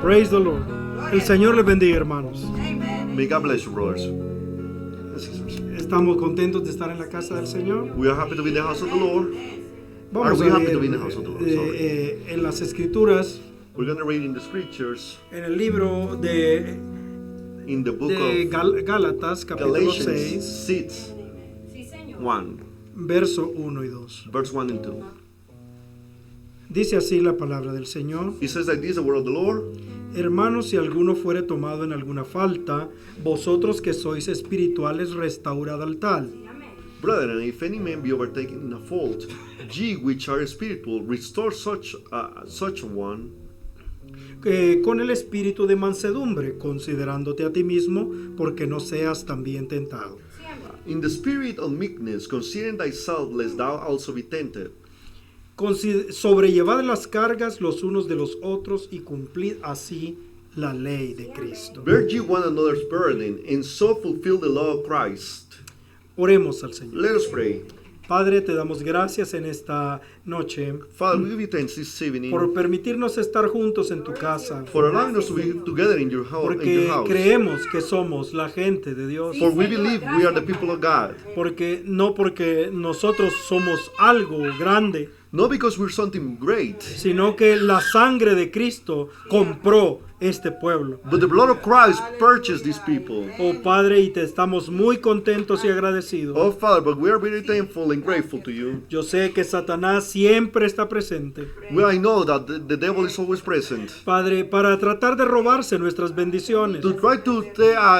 Praise the Lord. El Señor les bendiga, hermanos. May God bless you, brothers and sisters. Estamos contentos de estar en la casa del Señor. We are happy to be in the house of the Lord. Vamos Are we a happy to be in leer the house of the Lord? Sorry. en las Escrituras, We're going to read in the scriptures en el libro de in the book de of Gálatas, capítulo Galatians 6, 1, verso 1 y 2. verse 1 and 2. Dice así la palabra del Señor. It says like this, the word of the Lord. Hermanos, si alguno fuere tomado en alguna falta, vosotros que sois espirituales, restaurad al tal. Brethren, if any man be overtaken in a fault, ye which are spiritual, restore such one Con el espíritu de mansedumbre, considerándote a ti mismo, porque no seas también tentado. in the spirit of meekness, considering thyself, lest thou also be tempted. Sobrellevad las cargas los unos de los otros y cumplid así la ley de Cristo. Bear ye one another's burden, and so fulfill the law of Christ. Oremos al Señor. Let us pray. Padre, te damos gracias en esta noche Father, we give you thanks this evening por permitirnos estar juntos en tu casa, for allowing us to be together in your porque house. creemos que somos la gente de Dios, For we believe we are the people of God. porque nosotros somos algo grande, Not because we're something great, sino que la sangre de Cristo compró este pueblo. but the blood of Christ purchased these people. Oh Padre, y te estamos muy contentos y agradecidos. Oh Father, but we are very thankful and grateful to you. Yo sé que Satanás siempre está presente, I know that the devil is always present Padre, para tratar de robarse nuestras bendiciones. to try to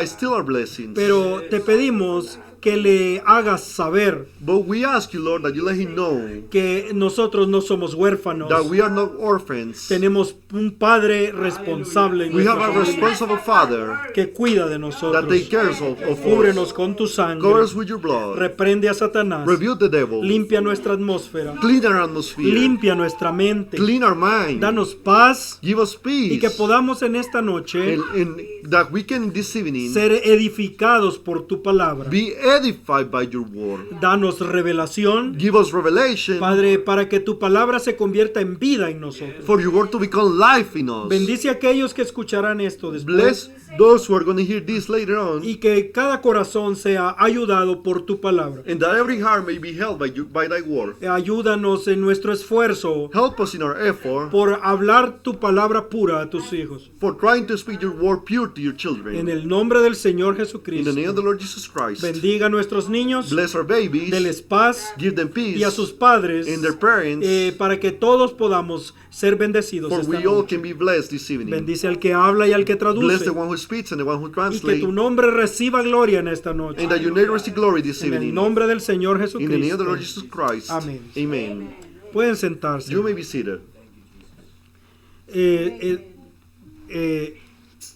steal our blessings. Pero te pedimos que le hagas saber But we ask you, Lord, that you let him know que nosotros no somos huérfanos. that we are not orphans. Tenemos un Padre responsable en We have nuestra a familia, responsible Father que cuida de that nosotros. takes care of Cúbrenos us. con tu sangre. Cover us with your blood. Reprende a Satanás. Rebuke the devil. Limpia nuestra atmósfera. Clean our atmosphere. Limpia nuestra mente. Clean our mind. Danos paz Give us peace. y que podamos en esta noche and that we can this evening ser edificados por tu palabra. be edified by your word. Danos revelación, Give us revelation Padre, para que tu palabra se convierta en vida en nosotros. for your word to become life in us. Bendice a aquellos que escucharán esto Bless después those who are going to hear this later on, y que cada corazón sea ayudado por tu palabra. and that every heart may be held by thy word. Ayúdanos en nuestro esfuerzo Help us in our effort por hablar tu palabra pura a tus hijos. for trying to speak your word pure to your children. En el nombre del Señor In the Jesucristo, name of the Lord Jesus Christ. bendiga a nuestros niños, Bless our babies. deles paz Give them peace. y a sus padres And their parents. para que todos podamos ser bendecidos For esta we all noche. can be blessed this evening. Bendice al que habla y al que Bless traduce the one who speaks and the one who y que translates. tu nombre reciba gloria en esta noche. And that your name receive glory this En el evening. nombre del Señor In the name of the Lord Jesucristo. Jesus Christ. Amén. Amen. Pueden sentarse. You may be seated.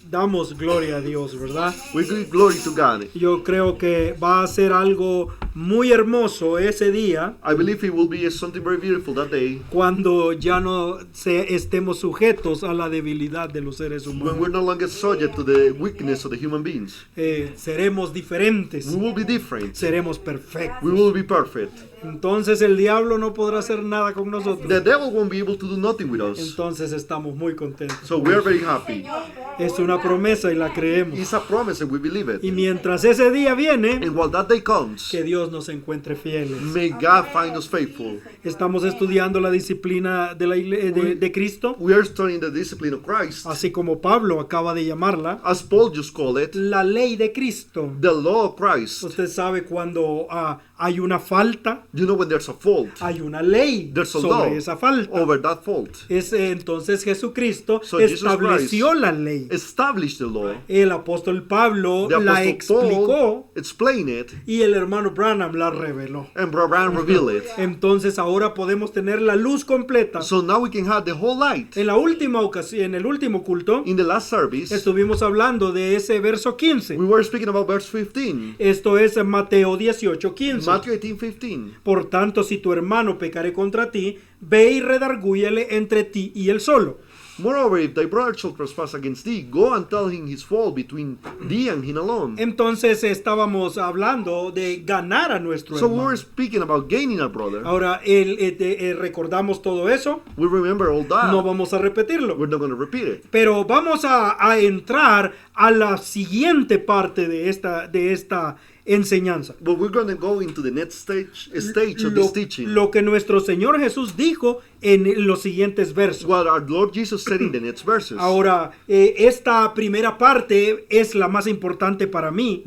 Damos gloria a Dios, ¿verdad? We give glory to God. Yo creo que va a ser algo muy hermoso ese día I believe it will be something very beautiful that day cuando ya no estemos sujetos a la debilidad de los seres when humanos. we're no longer subject to the weakness of the human beings. Seremos diferentes, We will be different. seremos perfectos. We will be perfect. Entonces el diablo no podrá hacer nada con nosotros. The devil won't be able to do nothing with us. Entonces estamos muy contentos. So we are very happy. Es una promesa y la creemos. It's a promise and we believe it. Y mientras ese día viene, And while that day comes, que Dios nos encuentre fieles. may God find us faithful. Estamos estudiando la disciplina de Cristo, We are studying the discipline of Christ, así como Pablo acaba de llamarla, as Paul just called it, la ley de Cristo. the law of Christ. Usted sabe cuando hay una falta, You know when there's a fault, hay una ley there's a law sobre esa falta. over that fault. Entonces Jesucristo So Jesus estableció la ley. Establish the law. El apóstol Pablo The la Apostle explicó Paul explained it, y el hermano Branham la reveló. and Brother revealed it. Entonces ahora podemos tener la luz completa. So now we can have the whole light. En la última ocasión, en el último culto, In the last service, estuvimos hablando de ese verso 15. we were speaking about verse 15. Esto es en Mateo 18:15. Matthew 18:15. Por tanto, si tu hermano pecare contra ti, ve y redargúyele entre ti y él solo. Moreover, if thy brother shall trespass against thee, go and tell him his fault between thee and him alone. Entonces estábamos hablando de ganar a nuestro So we hermano. were speaking about gaining a brother. Ahora, recordamos todo eso, We remember all that. no vamos a repetirlo. We're not going to repeat it. Pero vamos a entrar a la siguiente parte de esta enseñanza. But we're going to go into the next stage of this teaching. Lo que nuestro Señor Jesús dijo en los siguientes versos. What our Lord Jesus said in the next verses. Ahora, esta primera parte es la más importante para mí,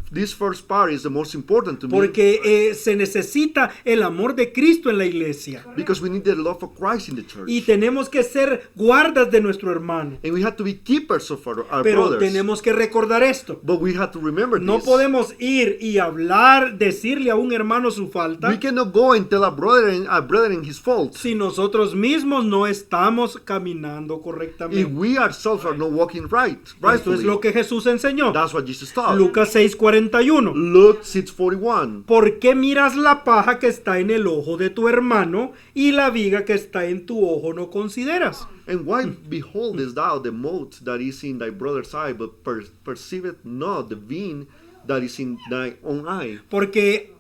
This first part is the most important to me porque se necesita el amor de Cristo en la iglesia. because we need the love of Christ in the church. Y tenemos que ser guardas de nuestro hermano. And we have to be keepers of our Pero brothers. tenemos que recordar esto. But we have to remember No this. podemos ir y hablar, decirle a un hermano su We falta, cannot go and tell a brethren his faults si nosotros mismos no estamos caminando if correctamente. we ourselves are not walking right. Esto es lo que Jesús enseñó. That's what Jesus taught. Lucas 6:41. Luke 6:41. ¿Por qué miras la paja que está en el ojo de tu hermano y la viga que está en tu ojo no consideras? And why beholdest thou the mote that is in thy brother's eye, but perceiveth not the beam that is in thy own eye? Porque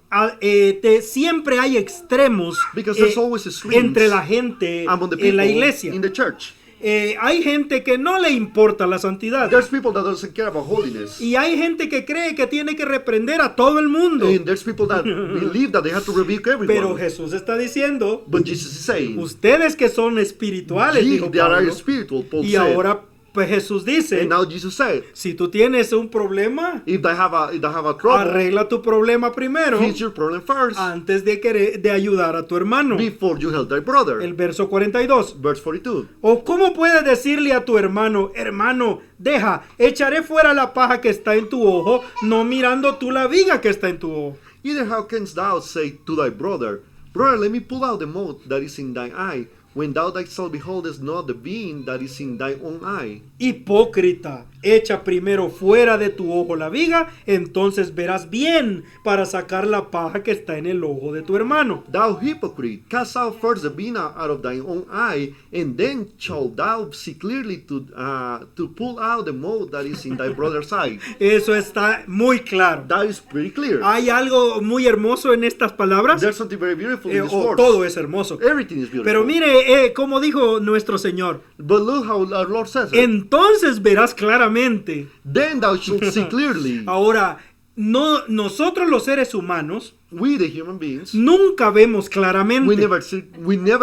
siempre hay extremos Because there's always extremes entre la gente among the people en la iglesia. in the church. Hay gente que no le importa la santidad. There's people that doesn't care about holiness. Y hay gente que cree que tiene que reprender a todo el mundo. And there's people that believe that they have to rebuke everyone. Pero Jesús está diciendo, But Jesus is saying, ustedes que son espirituales, ye dijo that are Pablo, spiritual, Paul y said. ahora pues Jesús dice, And now Jesus said, si tú tienes un problema, if they have a trouble, arregla tu problema primero fix your problem first antes de ayudar a tu hermano. before you help thy brother. El verso 42. Verse 42. ¿O cómo puedes decirle a tu hermano, hermano, echaré fuera la paja que está en tu ojo, no mirando tú la viga que está en tu ojo? Either how canst thou say to thy brother, brother, let me pull out the mote that is in thine eye, when thou thyself beholdest not the beam that is in thy own eye? Hipócrita, echa primero fuera de tu ojo la viga, entonces verás bien para sacar la paja que está en el ojo de tu hermano. Thou hypocrite, cast out first the beam out of thine own eye, and then shalt thou see clearly to pull out the mote that is in thy brother's eye. Eso está muy claro. That is pretty clear. ¿Hay algo muy hermoso en estas palabras? There's something very beautiful in this words. Todo es hermoso. Everything is beautiful. Pero mire, como dijo nuestro Señor, But look how our Lord says it. entonces verás claramente. Then thou shalt see clearly. Ahora, nosotros los seres humanos We, the human beings, nunca vemos we claramente, never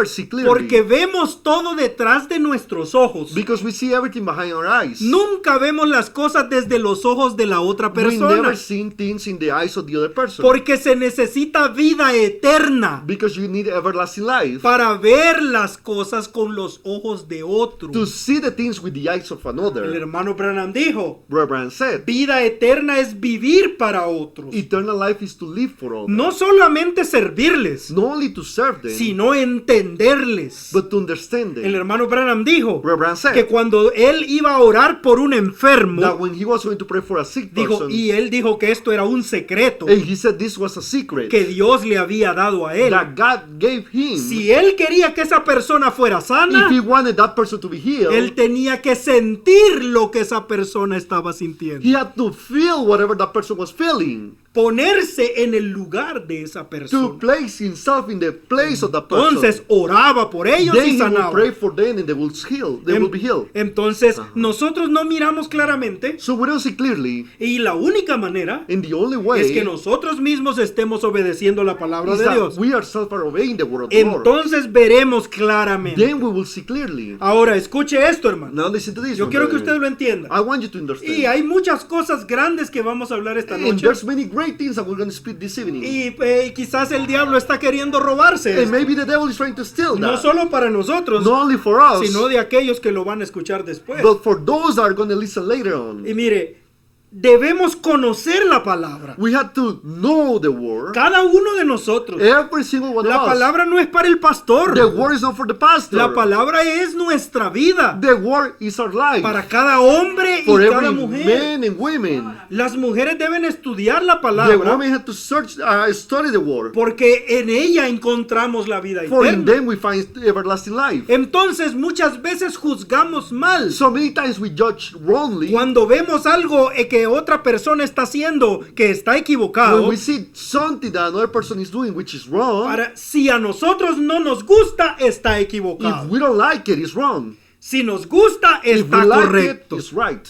see clearly. porque vemos todo detrás de nuestros ojos. Because we see everything behind our eyes. Nunca vemos las cosas desde los ojos de la otra We persona, never see things in the eyes of the other person. porque se necesita vida eterna Because you need everlasting life. para ver las cosas con los ojos de otro. To see the things with the eyes of El another. hermano Branham dijo, Brother Branham said, vida eterna es vivir para otros, eternal life is to live for all. no solamente servirles, Not only to serve them, sino entenderles. but to understand them. El hermano Branham dijo Brother Branham said que cuando él iba a orar por un enfermo, that when he was going to pray for a sick dijo, person, y él dijo que esto era un secreto and he said this was a secret que Dios le había dado a él. that God gave him. Si él quería que esa persona fuera If sana, he wanted that person to be healed, él tenía que sentir lo que esa persona estaba sintiendo. he had to feel whatever that person was feeling. Ponerse en el lugar de esa To persona. place himself in the place of that person. Entonces oraba por ellos Then y he will sanaba. pray for them and they will heal. They will be healed. Entonces nosotros no miramos claramente, So we don't see clearly. y la única manera And the only way es que nosotros mismos estemos obedeciendo la palabra is de that Dios. we ourselves are obeying the word of the Lord. Entonces veremos claramente. Then we will see clearly. Ahora escuche esto, hermano. Now listen to this. Yo my quiero que brethren. usted lo entienda. I want you to understand. Y hay muchas cosas grandes que vamos a hablar esta And noche. there's many great things that we're going to speak this evening. Y quizás el diablo está queriendo robarse And esto. maybe the devil is trying to steal No that. solo para nosotros, Not only for us, sino de aquellos que lo van a escuchar después. but for those that are going to listen later on. Y mire, debemos conocer la palabra. We have to know the word. Cada uno de nosotros. Every single one La of us. palabra no es para el pastor. The word is not for the pastor. La palabra es nuestra vida. The word is our life. Para cada hombre y For cada every mujer. man and women. Las mujeres deben estudiar la The palabra women have to study the word. porque en ella encontramos la vida For in eterna. them we find everlasting life. Entonces muchas veces juzgamos mal. So many times we judge wrongly. Cuando vemos algo que otra persona está haciendo que está When equivocado, we see something that another person is doing which is wrong, si a nosotros no nos gusta, está if equivocado. we don't like it, it's wrong. Si nos gusta, If we está like correcto. it, it's right.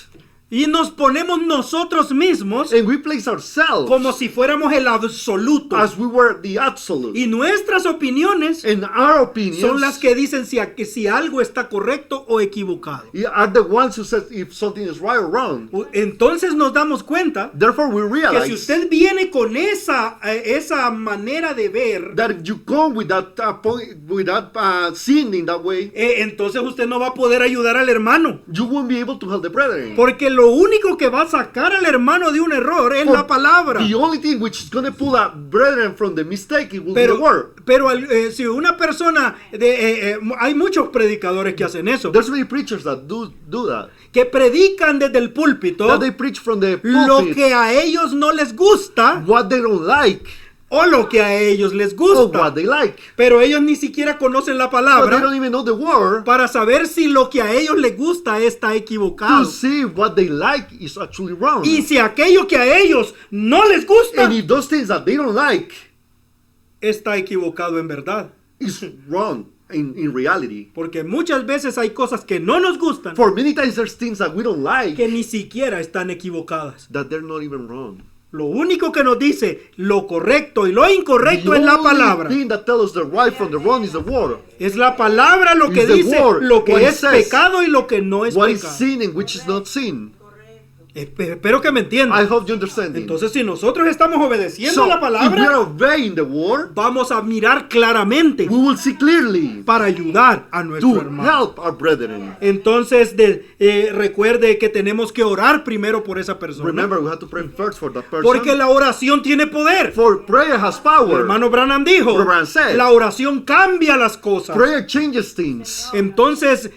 Y nos ponemos nosotros mismos And we place ourselves como si fuéramos el absoluto. as we were the absolute. Y nuestras opiniones And our opinions son las que dicen si algo está correcto o equivocado. are the ones who says if something is right or wrong. Entonces nos damos cuenta Therefore we que realize si usted viene con esa manera de ver, that if you come with that sin in that way, entonces usted no va a poder ayudar al hermano. you won't be able to help the brethren. Porque lo único que va a sacar al hermano de un error es la palabra. The only thing which is going to pull a brethren from the mistake, it will be the word. Pero si una persona, hay muchos predicadores que hacen eso, There's many preachers that do that. que predican desde el púlpito That they preach from the lo pulpit que a ellos no les gusta what they don't like o lo que a ellos les or what gusta. they like. Pero ellos ni siquiera conocen la But they palabra don't even know the word para saber si lo que a ellos les gusta está to equivocado. see what they like is actually wrong. Y si aquello que a ellos no les gusta And if those things that they don't like está equivocado en verdad. is wrong in reality. Porque muchas veces hay cosas que no nos gustan For many times there's things that we don't like que ni siquiera están equivocadas. that they're not even wrong. Lo único que nos dice lo correcto y lo The incorrecto es la palabra. only thing that tells us the right from the wrong is the word. Es la palabra lo que Is the dice word, lo que what it es says. pecado y lo que no es What is pecado. sin and which is not sin. Espero que me I entiendan. hope you understand it. Entonces, si nosotros estamos obedeciendo So, la if we are palabra, obeying the word, vamos a mirar claramente we will see clearly para ayudar a nuestro to hermano. help our brethren. Entonces, recuerde que tenemos que orar primero por esa persona. Remember, we have to pray first for that person. Porque la oración tiene poder. For prayer has El power. hermano Branham dijo, Brother Branham said, la oración cambia las cosas. Prayer changes things. Entonces,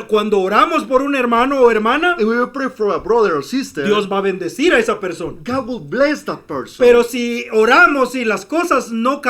cuando oramos por un hermano o hermana, And we will pray for a brother or sister. Dios va a bendecir a esa persona. God will bless that person. Pero si oramos y las cosas no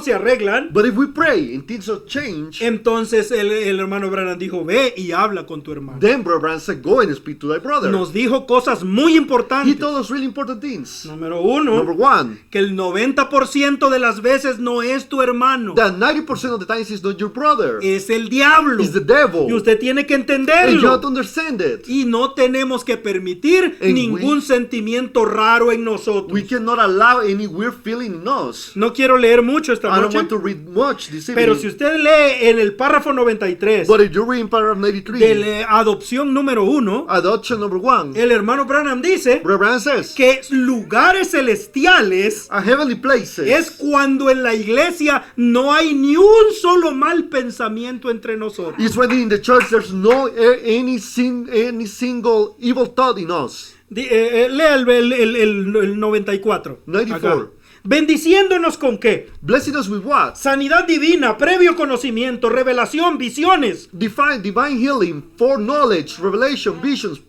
se arreglan, But if we pray and things don't change, entonces el hermano Branham dijo, ve y habla con tu hermano. then Brother Branham said, go and speak to thy brother. Nos dijo cosas muy He importantes. told us really important things. Número uno, Number one, que el 90% de las veces no es tu hermano, that 90% of the times is not your brother. es el diablo. It's the devil. Y usted tiene que And you have entenderlo. to understand it. Y no tenemos que permitir And ningún sentimiento raro en nosotros. We cannot allow any weird feeling in us. No quiero leer mucho esta I don't noche, want to read much this evening. pero si usted lee en el párrafo 93 But if you read in paragraph 93, de la adopción número 1, adoption number one, el hermano Branham dice Brother Branham says, que lugares celestiales a heavenly places es cuando en la iglesia no hay ni un solo mal pensamiento entre nosotros. is when in the church there's no any single evil thought in us. Lea el 94. 94. Acá. Bendiciéndonos con qué? Blessing us with what? Sanidad divina, previo conocimiento, revelación, visiones, Divine healing, foreknowledge, revelation, visions,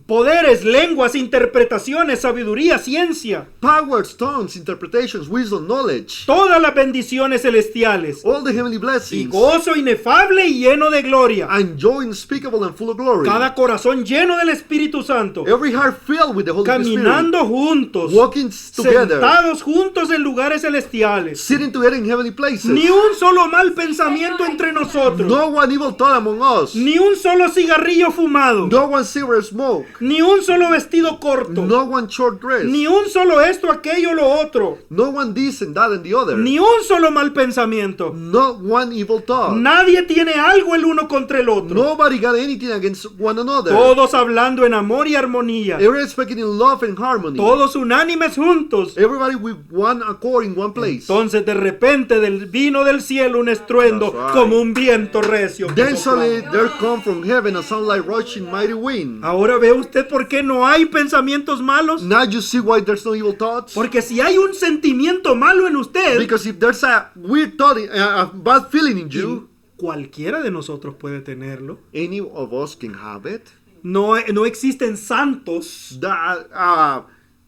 poderes, lenguas, interpretaciones, sabiduría, ciencia. powers, tongues, interpretations, wisdom, knowledge, Todas las bendiciones celestiales. all the heavenly Y blessings, gozo inefable y lleno de gloria. and joy unspeakable and full of glory. Cada corazón lleno del Espíritu Santo. Every heart filled with the Holy Spirit, Caminando juntos. walking together, Sentados juntos en lugares celestiales. sitting together in heavenly places. Ni un solo mal pensamiento entre nosotros. No one evil thought among us. Ni un solo cigarrillo fumado. No one cigarette smoke. Ni un solo vestido corto. No one short dress. Ni un solo esto, aquello, lo otro. No one this and that and the other. Ni un solo mal pensamiento. Not one evil thought. Nadie tiene algo el uno contra el otro. Nobody got anything against one another. Todos hablando en amor y armonía. Everybody speaking in love and harmony. Todos unánimes juntos. Everybody with one accord in one place. Entonces de repente vino del cielo un estruendo That's right. como un viento recio. que Then soplaba. suddenly there come from heaven a sound like rushing mighty wind. Ahora ve usted por qué no hay pensamientos malos? Now you see why there's no evil thoughts? Porque si hay un sentimiento malo en usted, Because if there's a weird thought, a bad feeling in you, cualquiera de nosotros puede tenerlo. any of us can have it. No existen santos,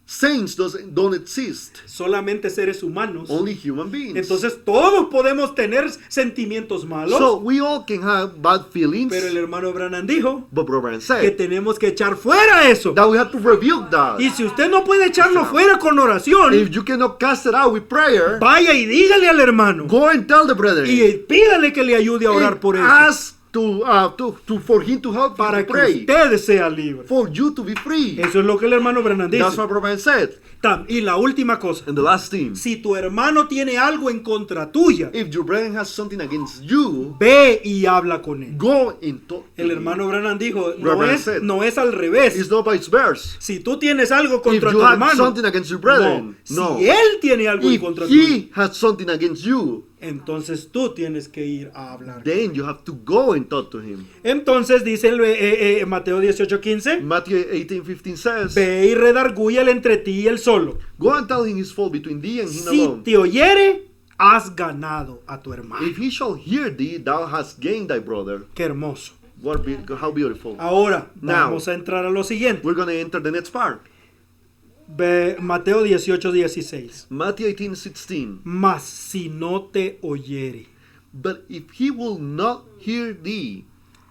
Saints don't exist. solamente seres humanos. Only human beings. Entonces todos podemos tener sentimientos malos. So we all can have bad feelings. Pero el hermano Branham dijo But Brother Branham que said tenemos que echar fuera eso. that we have to rebuke that. Y si usted no puede echarlo fuera con oración, If you cannot cast it out with prayer, vaya y dígale al hermano. go and tell the brethren. Y pídale que le ayude a orar And por eso. ask for him to help you Para to que pray. usted sea libre. For you to be free. Eso es lo que el hermano Branham That's dice. what Brother Branham said. Y la última cosa. And the last thing. Si tu hermano tiene algo en contra tuya, If your brethren has something against you, ve y habla con él. go and talk to El him. hermano Branham dijo, Branham said, no es al revés. It's not vice versa. Si tú tienes algo If contra you tu have hermano, something against your brethren, no. Si él tiene algo en If contra tuyo, he has something against you, entonces tú tienes que ir a hablar. then you have to go and talk to him. Entonces dice Mateo 18:15, Matthew 18:15 says, ve y redargúyale entre ti y él solo. go and tell him his fault between thee and him Si alone. te oyere, has ganado a tu hermano. If he shall hear thee, thou hast gained thy brother. Qué hermoso. How beautiful. Ahora Now, vamos a entrar a lo siguiente. We're going to enter the next part. Ve Mateo 18:16. Matthew 18:16. Mas si no te oyere. But if he will not hear thee,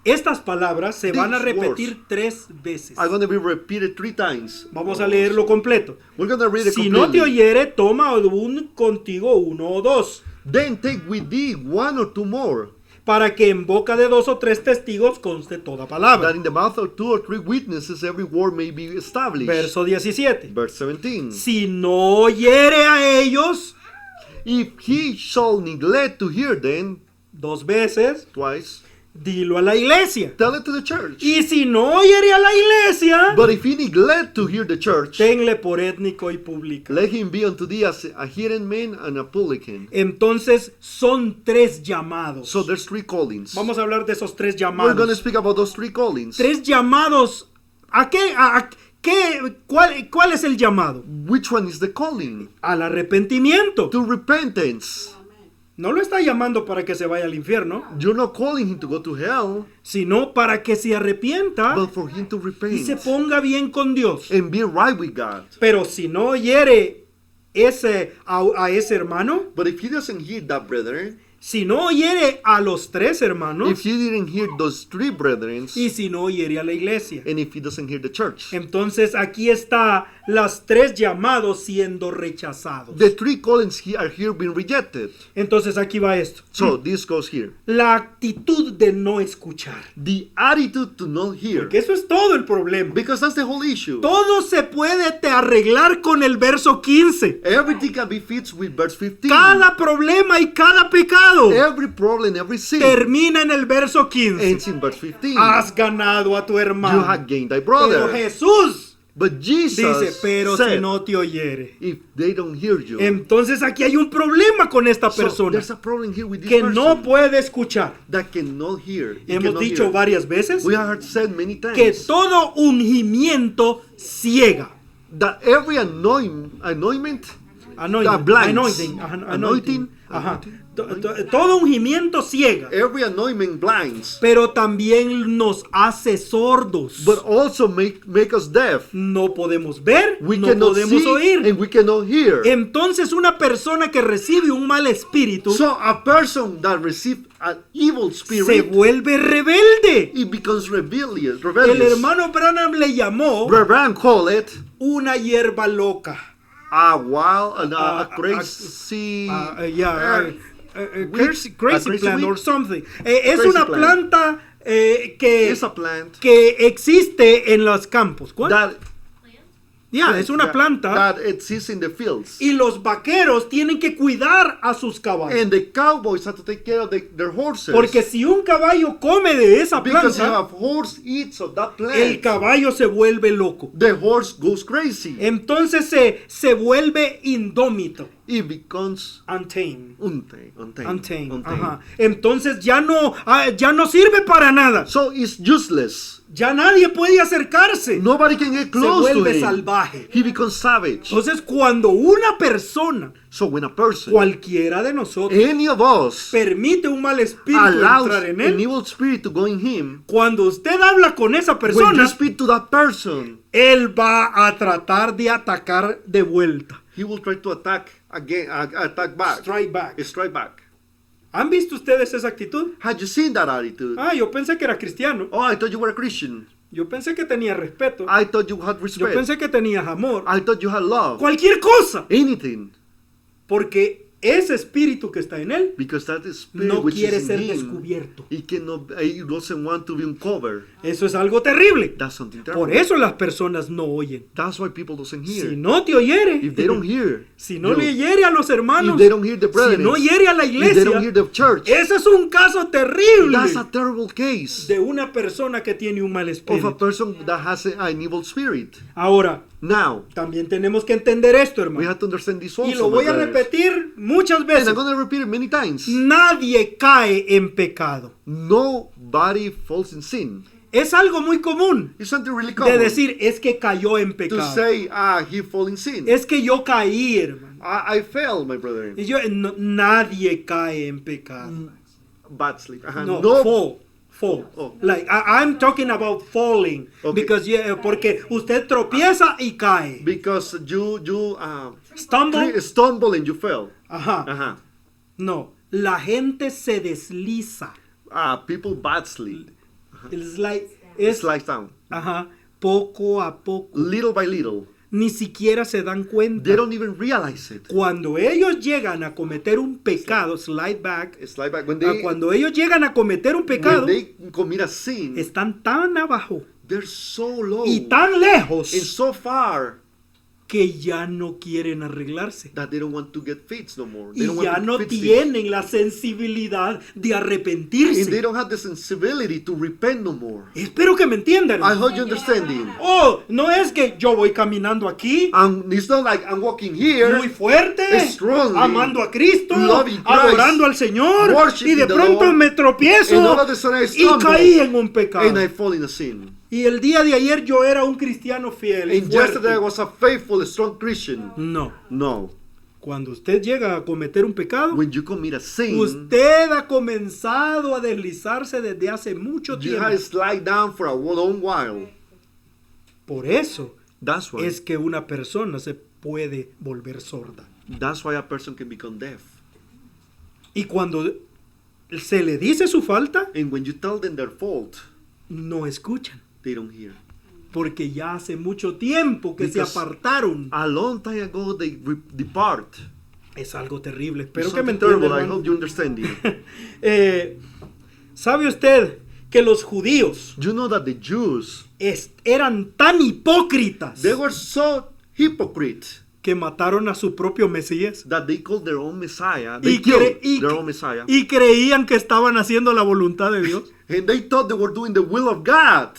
Estas palabras se van a These repetir 3 veces. are going to be repeated 3 times. Vamos a leerlo completo. We're going to read it Si no te completely. oyere, toma contigo 1 o 2, Then take with thee 1 or 2 more, para que en boca de 2 o 3 testigos conste toda palabra. that in the mouth of 2 or 3 witnesses every word may be established. Verso 17. Verse 17. Si no oyere a ellos, If he shall neglect to hear them, 2 veces, twice, dilo a la iglesia. tell it to the church. Y si no oyere a la iglesia, But if he neglect to hear the church, tenle por étnico y pública. let him be unto thee as a hidden man and a publican. Entonces son 3 llamados. So there's 3 callings. Vamos a hablar de esos 3 We're going to llamados. speak about those 3 callings. 3 llamados. ¿A qué? ¿Cuál es el llamado? Which one is the calling? Al arrepentimiento. To repentance. No lo está llamando para que se vaya al infierno, You're not calling him to go to hell, sino para que se arrepienta but for him to y se repent ponga bien con Dios. and be right with God. Pero si no oyere a ese hermano, But if he doesn't hear that brethren, si no oyere a los 3 hermanos, if he didn't hear those 3 brethren, y si no oyere a la iglesia. and if he doesn't hear the church, Entonces aquí está las 3 llamados siendo rechazados. the 3 callings are here being rejected. Entonces aquí va esto. So this goes here. La actitud de no escuchar. The attitude to not hear. Porque eso es todo el problema. Because that's the whole issue. Todo se puede arreglar con el verso 15. Everything can be fixed with verse 15. Cada problema y cada pecado Every problem, every sin termina en el verso 15. ends in verse 15. Has ganado a tu You hermano. have gained thy Pero brother. Jesús But Jesus dice, pero said, si no te oyere. if they don't hear you, Entonces aquí hay un problema con esta so persona there's a problem here with this que person no puede escuchar. that cannot hear. He Hemos cannot dicho hear. varias veces We have said many times que todo ungimiento ciega. that every anointment that blinds. Anointing. Ajá. Todo ungimiento ciega, Every anointment blinds, pero también nos hace sordos. but also make us deaf. No podemos ver, We no cannot podemos see oír. and we cannot hear. Entonces una persona que recibe un mal espíritu So a person that receives an evil se spirit, vuelve rebelde. it becomes rebellious. El hermano Branham le llamó Reverend call it una hierba loca. a wild, a crazy, Crazy crazy plant weed? or something. Es Crazy una plant. planta it's a plant que existe en los campos. ¿Cuál? that Es una planta. that exists in the fields. Y los vaqueros tienen que cuidar a sus caballos. And the cowboys have to take care of their horses. Porque si un caballo come de esa because if planta, a horse eats of that el plant, caballo se vuelve loco. the horse goes crazy. Entonces se vuelve indómito. it becomes untamed. untamed. Ajá. Entonces ya no sirve para nada. So it's useless. Ya nadie puede acercarse. Nobody can get Se close to vuelve him. salvaje. He becomes savage. Entonces cuando una persona, So when a person, cualquiera de nosotros, any of us, permite un mal espíritu allows entrar en an él, evil spirit to go in him, cuando usted habla con esa when persona, you speak to that person, él va a tratar de atacar de vuelta. he will try to attack again, attack back, Strike back. strike back. ¿Han visto ustedes esa actitud? Had you seen that attitude? Yo pensé que era cristiano. Oh, I thought you were a Christian. Yo pensé que tenía respeto. I thought you had Yo respect. pensé que tenías amor. I thought you had love. Cualquier cosa. Anything. Porque ese espíritu que está en él Because that spirit no which quiere is in ser him, descubierto. he doesn't want to be uncovered. Eso es algo terrible. That's something Por terrible. eso las personas no oyen. That's why people doesn't hear. Si no te oyere, If they don't hear, si no you, le hiere a los hermanos, if they don't hear the si brethren, no hiere a la if they don't hear iglesia, the church, ese es un caso terrible that's a terrible case de una persona que tiene un mal of a espíritu. person that has an evil spirit. Ahora, Now, también tenemos que entender esto, we hermano. have to understand this also. Y lo my voy a brothers. repetir muchas And veces. I'm going to repeat it many times. Nadie cae en pecado. Nobody falls in sin. Es algo muy común It's something really de common decir, es que cayó en to pecado. say, he fall in sin. Es que yo caí, hermano. I fell, my brother. Y nadie cae en pecado. Bad sleep. No, No. fall. Oh. Like, I'm talking about falling. Okay. Because porque usted tropieza y cae. Because you Stumble. stumble and you fell. Ajá. No, la gente se desliza. People bad sleep. Es Slides down. poco a poco. Little by little. Ni siquiera se dan cuenta. They don't even realize it. Cuando ellos llegan a cometer un pecado, slide back. Slide back. When they, Cuando ellos llegan a cometer un when pecado, they commit a sin, están tan abajo they're so low y tan lejos and so far que ya no quieren arreglarse. that they don't want to get fixed no more. They Y don't ya want to no fix it. tienen la sensibilidad de And they arrepentirse. don't have the sensibility to repent no more. Espero que me entiendan. I hope you understanding. No es que yo voy caminando aquí And it's not like I'm walking here. muy fuerte, strongly, amando a Cristo, loving Christ, adorando al Señor, worshiping y de the pronto Lord, me tropiezo and all of a sudden I y stumble, caí en un pecado. and I fall in a sin. Y el día de ayer yo era un cristiano fiel y And fuerte. yesterday I was a faithful, strong Christian. No. No. Cuando usted llega a cometer un pecado, When you commit a sin, usted ha comenzado a deslizarse desde hace mucho you tiempo. have to slide down for a long while. Por eso That's why. es que una persona se puede volver sorda. That's why a person can become deaf. Y cuando se le dice su falta, And when you tell them their fault, no escuchan. they don't hear. Porque ya hace mucho tiempo que se Because apartaron. A long time ago they depart. Es algo terrible. Espero It's que me something entienda, terrible. I hermano. hope you understand it. ¿Sabe usted que los judíos You know that the Jews, eran tan hipócritas they were so hypocrite que mataron a su propio Mesías? that they called their own Messiah. They Y, killed cre- y- their own Messiah. y creían que estaban haciendo la voluntad de Dios. And they thought they were doing the will of God.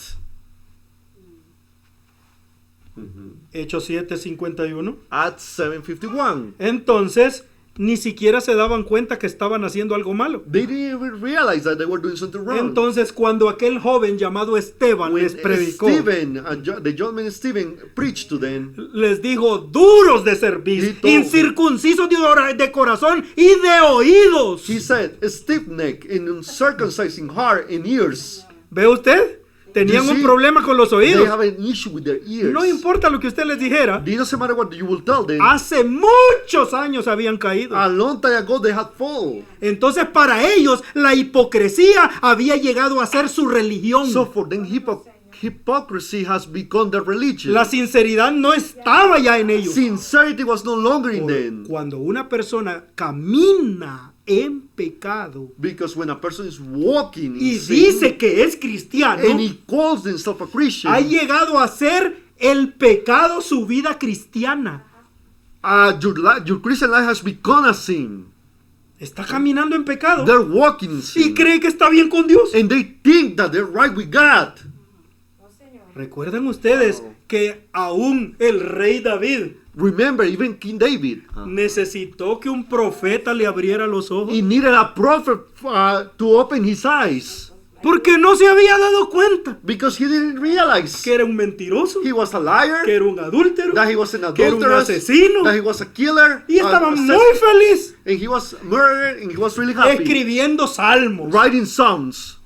Hechos 7:51. Acts 7:51. Entonces, ni siquiera se daban cuenta que estaban haciendo algo malo. They didn't even realize that they were doing something wrong. Entonces, cuando aquel joven llamado Esteban When les predicó, Stephen, the young man Stephen preached to them, les dijo, duros de cerviz, He told- incircuncisos de corazón y de oídos. he said, stiff neck and uncircumcising heart and ears. ¿Ve usted? Tenían You un see, problema con los They oídos. have an issue with their ears. No importa lo que usted les dijera. It doesn't matter what you will tell them. Hace muchos años habían caído. A long time ago they had fall. Entonces para ellos la hipocresía había llegado a ser su religión. So for them hypocrisy has become their religion. La sinceridad no estaba ya en ellos. Sincerity was no longer in them. Cuando una persona camina en pecado Because when a person is walking y in sin, dice que es cristiano, and he calls himself a Christian, ha llegado a ser el pecado su vida cristiana. your Christian life has become a sin. Está caminando en pecado They're walking in y sin. cree que está bien con Dios. And they think that they're right with God. ¿Recuerdan ustedes Wow. que aún el rey David Remember, even King David, necesitó que un profeta le abriera los ojos? he needed a prophet to open his eyes Porque no se había dado cuenta because he didn't realize que era un mentiroso, he was a liar, que era un adúltero, that he was an que era un adulterous, asesino. that he was a killer, Y estaba assassin, muy feliz and he was murdered, and he was really happy, escribiendo salmos. writing songs.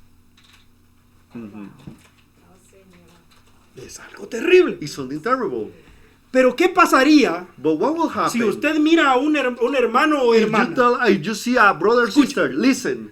Es algo terrible. It's something terrible. Pero ¿qué pasaría But what will happen si usted mira a un hermano o if hermana if you see a brother or sister, listen,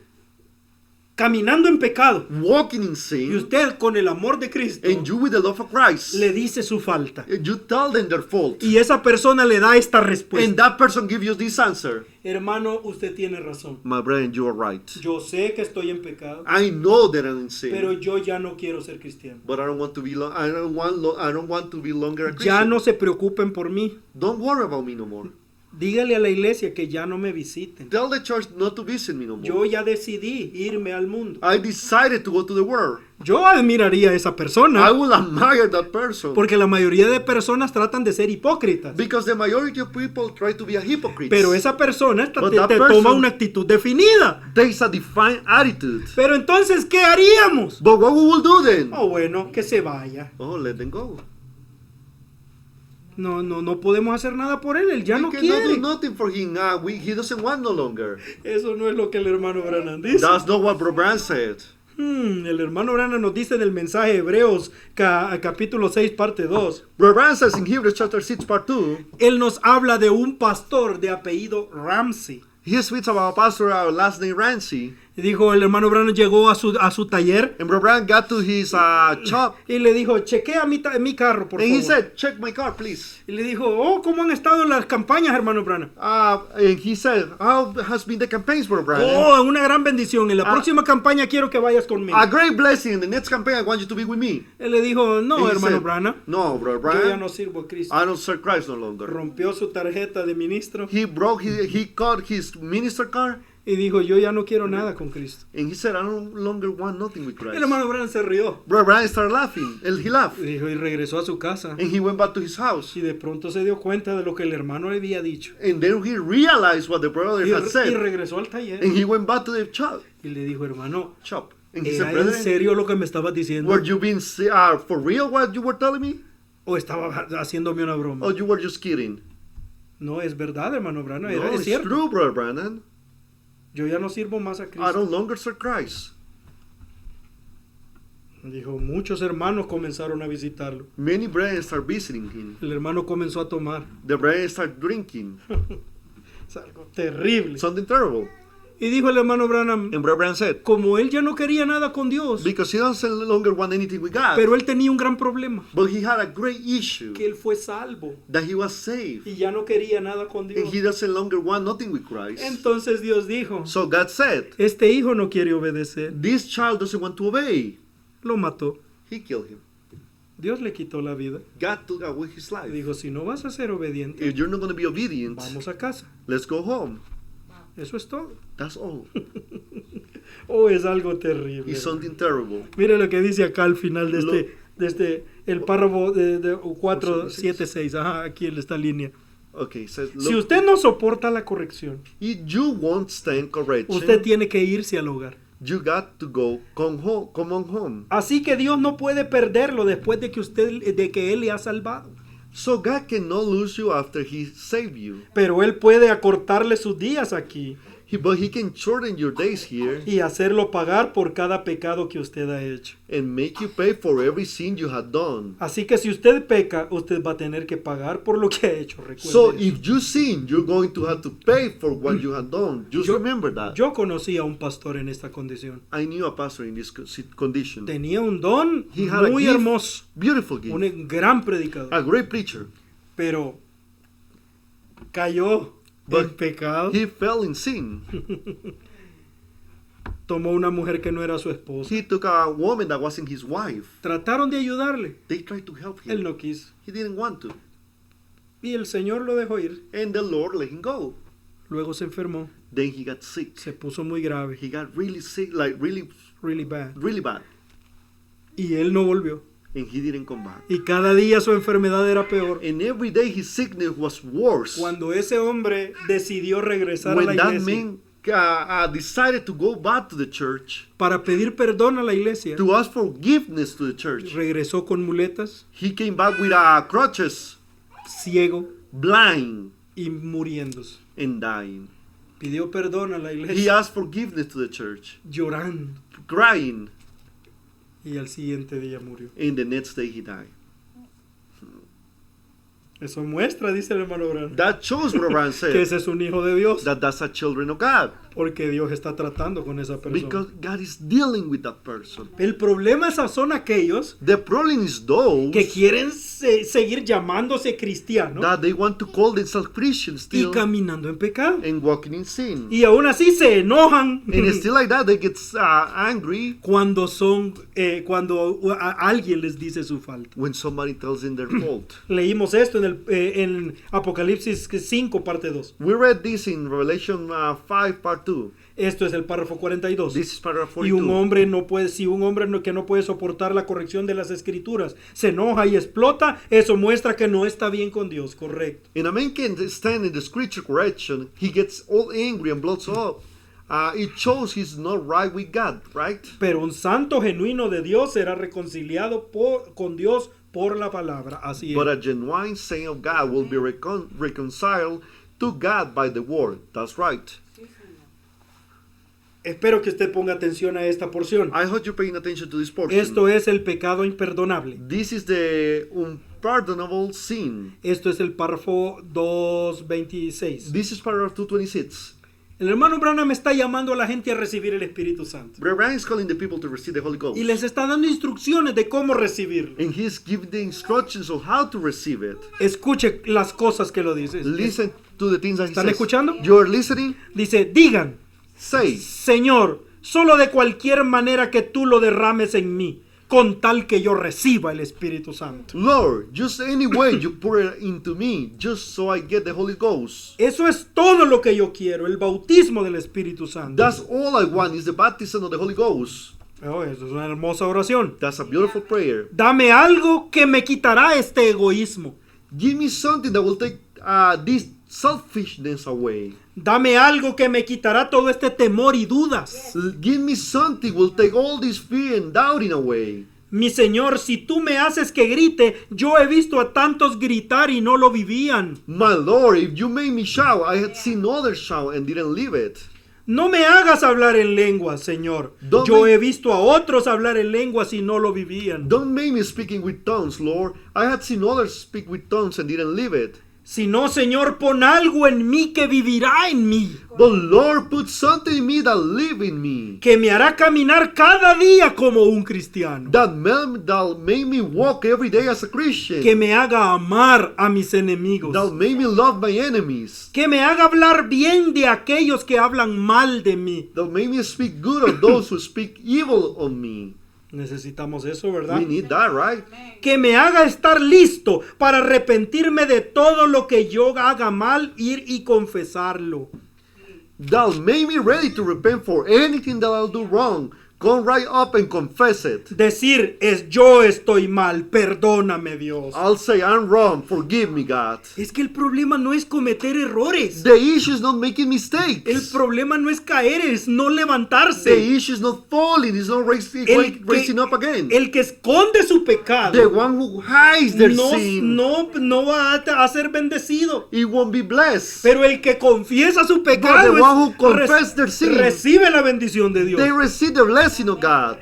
caminando en pecado walking in y sin, usted con el amor de Cristo and you with the love of Christ, le dice su falta? you tell them their fault, Y esa persona le da esta and respuesta. that person gives you this answer. Hermano, usted tiene razón. My brother, you are right. Yo sé que estoy en pecado, I know that I'm in sin, pero yo ya no quiero ser cristiano. but I don't want to be. I don't want to be longer a Ya Christian. no se preocupen por mí. Don't worry about me no more. Dígale a la iglesia que ya no me visiten. Tell the church not to visit me no more. Yo ya decidí irme al mundo. I decided to go to the world. Yo admiraría a esa I persona will admire that person. porque la mayoría de personas tratan de ser hipócritas. Because the majority of people try to be a hypocrite. Pero esa persona But te that toma person- una actitud definida. Takes a defined attitude. Pero entonces, ¿qué haríamos? But what we will do then? Oh, bueno, que se vaya. Oh, let them go. No podemos hacer nada por él. Él ya We no cannot do quiere. nothing for him. He doesn't want no longer. Eso no es lo que el hermano Branham dice. That's not what Bro Branham said. El hermano Branham nos dice en el mensaje de Hebreos, capítulo 6, parte 2. Bro Branham says in Hebrews chapter 6 part 2, Él nos habla de un pastor de apellido Ramsey. he speaks about a pastor, our last name Ramsey. Y dijo, el hermano Branham llegó a su taller And Bro Branham got to his shop. y le dijo, chequea mi carro, por And he favor. said, check my car, please. Y le dijo, oh, ¿cómo han estado las campañas, hermano Branham? And he said, how has been the campaigns, Bro Branham? Oh, una gran bendición. En la próxima campaña quiero que vayas conmigo. A great blessing. In the next campaign, I want you to be with me. Él le dijo, no, And he hermano said, Branham, no, Bro yo ya Branham, no sirvo a Cristo. I don't serve Christ no longer. Rompió su tarjeta de ministro He broke, he cut his minister car, y dijo, yo ya no quiero nada con Cristo. and he said, I no longer want nothing with Christ. El hermano Branham se rió. Bro Branham started laughing, and he laughed, Y dijo, y regresó a su casa. and he went back to his house. Y de pronto se dio cuenta de lo que el hermano le había dicho. And then he realized what the brother Y, had y said, regresó al taller. and he went back to the shop. Y le dijo, hermano, And he ¿era said, en brother, serio lo que me estabas diciendo? were you being for real what you were telling me? ¿O estaba haciéndome una broma? Or you were just kidding? No, es verdad, hermano Branham. No, Es it's cierto. true, Brother Brandon. Yo ya no sirvo más a I Cristo. no longer serve Christ. Dijo, muchos hermanos comenzaron a visitarlo. Many brethren start visiting him. El hermano comenzó a tomar. The brethren start drinking. Es algo terrible. Something terrible. Y dijo el hermano Branham, And Brother Branham said, como él ya no quería nada con Dios, because he doesn't longer want anything with God, pero él tenía un gran problema, but he had a great issue que él fue salvo that he was saved. y ya no quería nada con And Dios. he doesn't longer want nothing with Christ. Entonces Dios dijo, So God said, este hijo no quiere obedecer. this child doesn't want to obey. Lo mató. He killed him. Dios le quitó la vida. God took away his Y life. dijo, si no vas a ser obediente, If you're not going to be obedient, vamos a casa. let's go home. Eso es todo. That's all. Oh, es algo terrible. It's something terrible. Mire lo que dice acá al final de Lo- el párrafo de 476. Ajá, aquí en esta línea. Okay, says, Si look, usted no soporta la corrección, if you won't stand correction, usted tiene que irse al hogar. you got to go come on home. Así que Dios no puede perderlo después de que Él le ha salvado. So God cannot lose you after He saved you. Pero Él puede acortarle sus días aquí But He can shorten your days here y hacerlo pagar por cada pecado que usted ha hecho. and make you pay for every sin you have done. Así que si usted peca, usted va a tener que pagar por lo que ha hecho. Recuerde So eso. if you sin, you're going to have to pay for what you have done. Just Yo- remember that. Yo conocí a un pastor en esta condición. I knew a pastor in this condition. Tenía un don He had a muy gift. hermoso, Beautiful gift. un gran predicador, A great preacher. pero cayó But en pecado, He fell in sin. tomó una mujer que no era su esposa. He took a woman that wasn't his wife. Trataron de ayudarle, They tried to help él him. no quiso. He didn't want to. Y el Señor lo dejó ir. And the Lord let him go. Luego se enfermó, Then he got sick. se puso muy grave, He got really sick, like really, really bad. really bad. Y él no volvió. and he didn't come back. Y cada día su enfermedad era peor. And every day his sickness was worse. Cuando ese hombre decidió regresar a When la that iglesia man decided to go back to the church, para pedir perdón a la iglesia, to ask forgiveness to the church, regresó con muletas, he came back with crutches, ciego blind, y muriéndose. and dying. Pidió perdón a la He iglesia, asked forgiveness to the church, llorando, crying, y al siguiente día murió. and the next day he died. Eso muestra, dice el hermano Branham, That shows what Abraham que said, ese es un hijo de Dios, that that's a children of God, porque Dios está tratando con esa persona. because God is dealing with that person. El problema son aquellos The problem is those que quieren seguir llamándose cristianos that they want to call themselves Christians y still caminando en pecado. and walking in sin. Y aún así se enojan And still like that, they get angry cuando alguien les dice su falta. when somebody tells them their fault. Leímos esto en Apocalipsis 5, parte 2. We read this in Revelation 5, part 2. Esto es el párrafo 42. This is paragraph Y un 42. hombre no puede, si un hombre que no puede soportar la corrección de las escrituras se enoja y explota, eso muestra que no está bien con Dios, correcto. And a man can stand in the scripture correction, he gets all angry and blows up. It shows he's not right with God, right? Pero un santo genuino de Dios será reconciliado con Dios por la palabra. Así But es. a genuine saint of God will be reconciled to God by the word. That's right. Espero que usted ponga atención a esta porción. I hope you're paying attention to this portion. Esto es el pecado imperdonable. This is the unpardonable sin. Esto es el párrafo 2:26. This is paragraph 226. El hermano Branham está llamando a la gente a recibir el Espíritu Santo. Abraham is calling the people to receive the Holy Ghost. Y les está dando instrucciones de cómo recibirlo. And he's giving the instructions on how to receive it. Escuche las cosas que lo dice. Listen to the things that he ¿Están says. escuchando? You're listening? Dice, digan, Say, Señor, solo de cualquier manera que tú lo derrames en mí, con tal que yo reciba el Espíritu Santo. Lord, just any way you pour it into me, just so I get the Holy Ghost. Eso es todo lo que yo quiero, el bautismo del Espíritu Santo. That's all I want is the baptism of the Holy Ghost. Oh, eso es una hermosa oración. That's a beautiful prayer. Dame algo que me quitará este egoísmo. Give me something that will take this selfishness away. Dame algo que me quitará todo este temor y dudas. Give me something will take all this fear and doubting away. Mi Señor, si tú me haces que grite, yo he visto a tantos gritar y no lo vivían. My Lord, if you made me shout, I had seen others shout and didn't live it. No me hagas hablar en lenguas, Señor. Don't Yo make- he visto a otros hablar en lenguas y no lo vivían. Don't make me speaking with tongues, Lord. I had seen others speak with tongues and didn't live it. Si no, Señor, pon algo en mí que vivirá en mí, But Lord, put something in me that live in me. que me hará caminar cada día como un cristiano, That made me walk every day as a Christian. que me haga amar a mis enemigos, That made me love my enemies. que me haga hablar bien de aquellos que hablan mal de mí. That made me speak good of those who speak evil of me. Necesitamos eso, ¿verdad? We need that, right? Que me haga estar listo para arrepentirme de todo lo que yo haga mal, ir y confesarlo. That made me ready to repent for anything that I'll do wrong. Come right up and confess it. Decir yo estoy mal, perdóname Dios. I'll say I'm wrong. Forgive me, God. Es que el problema no es cometer errores. The issue is not making El mistakes. problema no es caer, es no The levantarse. issue is not falling. It's not raising up again. El que esconde su pecado The one who hides their no, sin, no va a ser bendecido. he won't be blessed. Pero el que confiesa su pecado the one who confess their sin, recibe la bendición de Dios. They receive the blessing of God.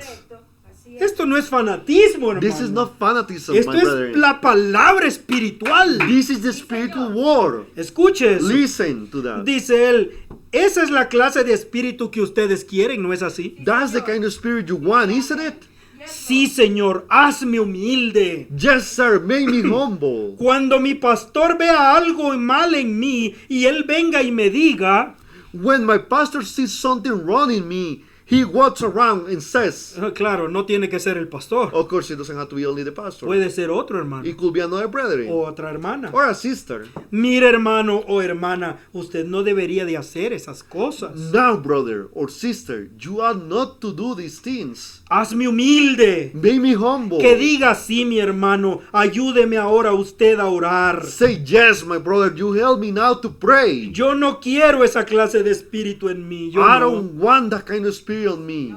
Esto no es fanatismo, hermano. This is not fanatism, Esto my es brethren. la palabra espiritual. This is the spiritual word. Escuche eso. Listen to that. Dice él, esa es la clase de espíritu que ustedes quieren, ¿no es así? That's the kind of spirit you want, isn't it? Sí, Señor, hazme humilde. Yes, sir. Make me humble. Cuando mi pastor vea algo mal en mí y él venga y me diga, When my pastor sees something wrong in me, he walks around and says, Claro, no tiene que ser el pastor. of course, it doesn't have to be only the pastor. Puede ser otro hermano It could be another brethren o otra hermana. or a sister. Mire, hermano o hermana, usted no debería de hacer esas cosas. Now, brother or sister, you are not to do these things. Hazme humilde. Make me humble. Que diga sí, mi hermano, ayúdeme ahora usted a orar. Say, yes, my brother, you help me now to pray. Yo no quiero esa clase de espíritu en mí. Yo I no. don't want that kind of spirit on me.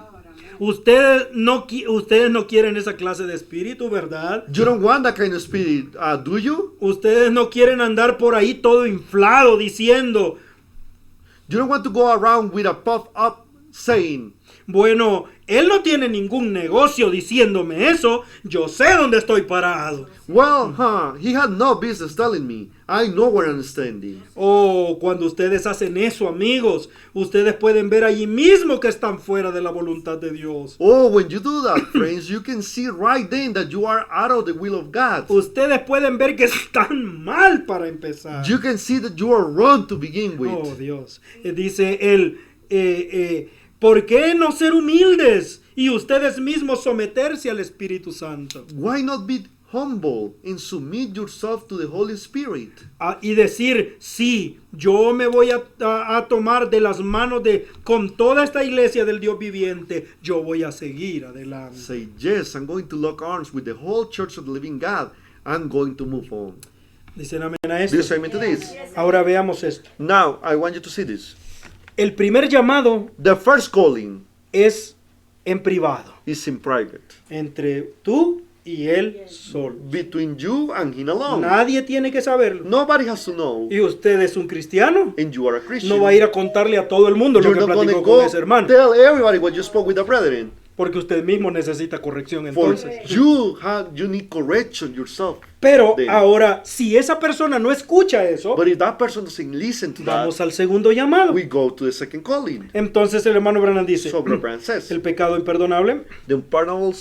Ustedes no quieren esa clase de espíritu, ¿verdad? You don't want that kind of spirit, do you? Ustedes no quieren andar por ahí todo inflado diciendo, You don't want to go around with a puff up saying, bueno, él no tiene ningún negocio diciéndome eso. Yo sé dónde estoy parado. well, he had no business telling me. I know where I'm standing. Oh, cuando ustedes hacen eso, amigos, ustedes pueden ver allí mismo que están fuera de la voluntad de Dios. Oh, when you do that, friends, you can see right then that you are out of the will of God. Ustedes pueden ver que están mal para empezar. You can see that you are wrong to begin with. Oh, Dios. Dice él, ¿por qué no ser humildes y ustedes mismos someterse al Espíritu Santo? Why not be humble and submit yourself to the Holy Spirit? Y decir, sí, yo me voy a tomar de las manos con toda esta iglesia del Dios viviente, yo voy a seguir adelante. Say, yes, I'm going to lock arms with the whole church of the living God. I'm going to move on. Dicen amén a Do esto. you say amen to this? Ahora veamos esto. Now, I want you to see this. El primer llamado The first calling es en privado, is in private. entre tú y él solo. Between you and him alone. Nadie tiene que saberlo. Nobody has to know. Y usted es un cristiano. And you are a Christian. No va a ir a contarle a todo el mundo lo You're que not going platicó to con go ese hermano. tell everybody what you spoke with the brethren. Porque usted mismo necesita corrección For entonces. you need correction yourself. Pero Then. ahora, si esa persona no escucha eso, But if that person doesn't listen to that, vamos al segundo llamado. we go to the second calling. Entonces el hermano Branham dice, So Brother Branham says, el pecado imperdonable, the unpardonable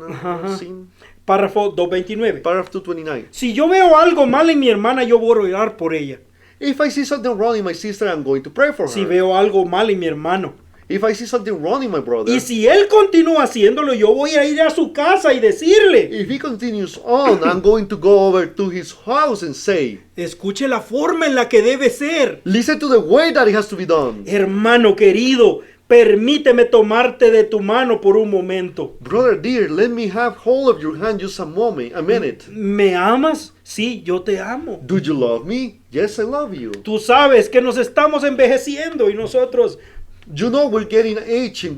Ajá. sin, párrafo 229. paragraph 229. Si yo veo algo mal en mi hermana, yo voy a orar por ella. If I see something wrong in my sister, I'm going to pray for Si her. veo algo mal en mi hermano, If I see something wrong in my brother, y si él continúa haciéndolo, yo voy a ir a su casa y decirle, if he continues on, I'm going to go over to his house and say, escuche la forma en la que debe ser. listen to the way that it has to be done. Hermano querido, permíteme tomarte de tu mano por un momento. Brother dear, let me have hold of your hand just a minute. ¿Me amas? Sí, yo te amo. Do you love me? Yes, I love you. Tú sabes que nos estamos envejeciendo y nosotros... You know we're getting age and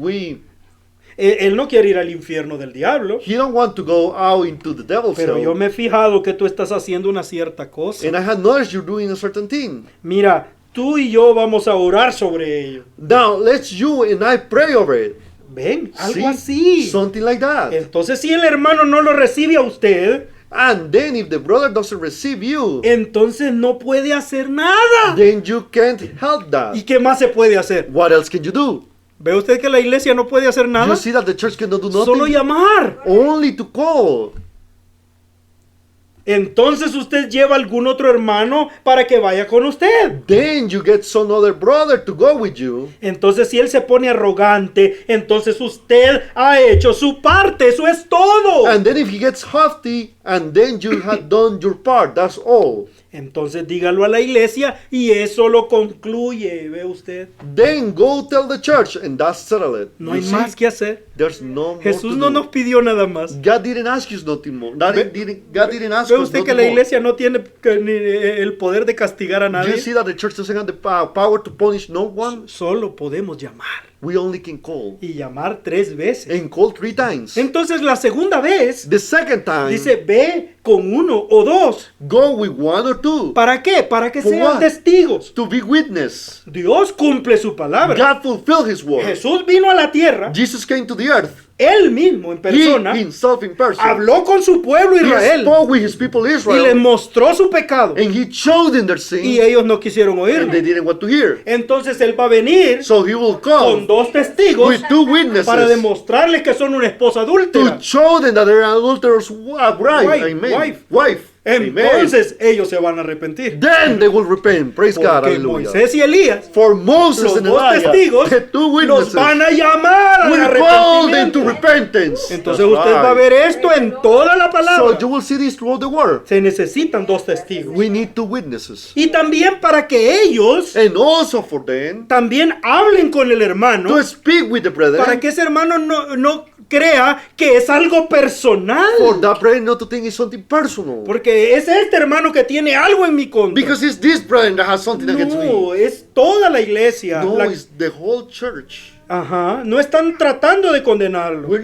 Él no quiere ir al infierno del diablo, he don't want to go out into the devil's pero yo hell. me he fijado que tú estás haciendo una cierta cosa. And I had noticed you're doing a certain thing. Mira, tú y yo vamos a orar sobre ello. Now, let's you and I pray over it. Ven, algo See? así. Something like that. Entonces, si el hermano no lo recibe a usted, And then if the brother doesn't receive you, entonces no puede hacer nada. then you can't help ¿Y that. qué más se puede hacer? What else can you do? ¿Ve usted que la iglesia no puede hacer nada? You see that the church cannot do Solo nothing? llamar. Only to call. Entonces usted lleva algún otro hermano para que vaya con usted. Then you get some other brother to go with you. Entonces si él se pone arrogante, entonces usted ha hecho su parte. Eso es todo. And then if he gets haughty, and then you have done your part, that's all. Entonces dígalo a la iglesia y eso lo concluye. ¿Ve usted? Then go tell the church, and that's settled it. No You hay see? más que hacer. There's no more Jesús to no do. nos pidió nada más. God didn't ask you nothing more. God Ve- didn't ask ¿Ve us usted nothing que la more. iglesia no tiene ni el poder de castigar a Do you nadie? see that the church doesn't have the power to punish no one? Solo podemos llamar. We only can call. Y llamar 3 veces. And call 3 times. Entonces la segunda vez The second time, dice, ve con 1 o 2. go with 1 or 2 ¿Para qué? Para que For sean what? testigos. to be witness. Dios cumple su palabra. God fulfilled his word. Jesús vino a la tierra, Jesus came to the earth. él mismo en He persona, himself in person. habló con su pueblo He Israel spoke with his people y les Israel. mostró su pecado. And he showed them their Y sin. ellos no quisieron And they oírlo. didn't want to hear. Entonces él va a venir So he will con come 2 testigos with 2 para witnesses demostrarles que son una esposa to adúltera. show them that they're an adulterous bride. Wife, Amen. wife. Wife. entonces ellos se van a arrepentir. Then they will repent. Praise God. Porque Hallelujah. Moisés y Elías, For Moses los and dos Elijah, testigos, the two los witnesses, van a llamar will al call them to arrepentimiento. repentance. Entonces That's usted va a right. ver esto en toda la So palabra. you will see this throughout the word. Se necesitan dos testigos. We need two witnesses. Y también para que ellos And also for them también hablen con el hermano, to speak with the para brethren. que ese hermano no crea que es algo personal. For that brethren not to think it's something personal. Porque es este hermano que tiene algo en mi contra. Because it's this brethren that has something against me. No, es toda la iglesia. No, La- it's the whole church. Ajá, no están tratando de condenarlo. They're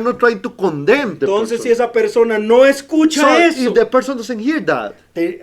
not trying to condemn the Entonces, si person. esa persona no escucha So eso, if the person doesn't hear that,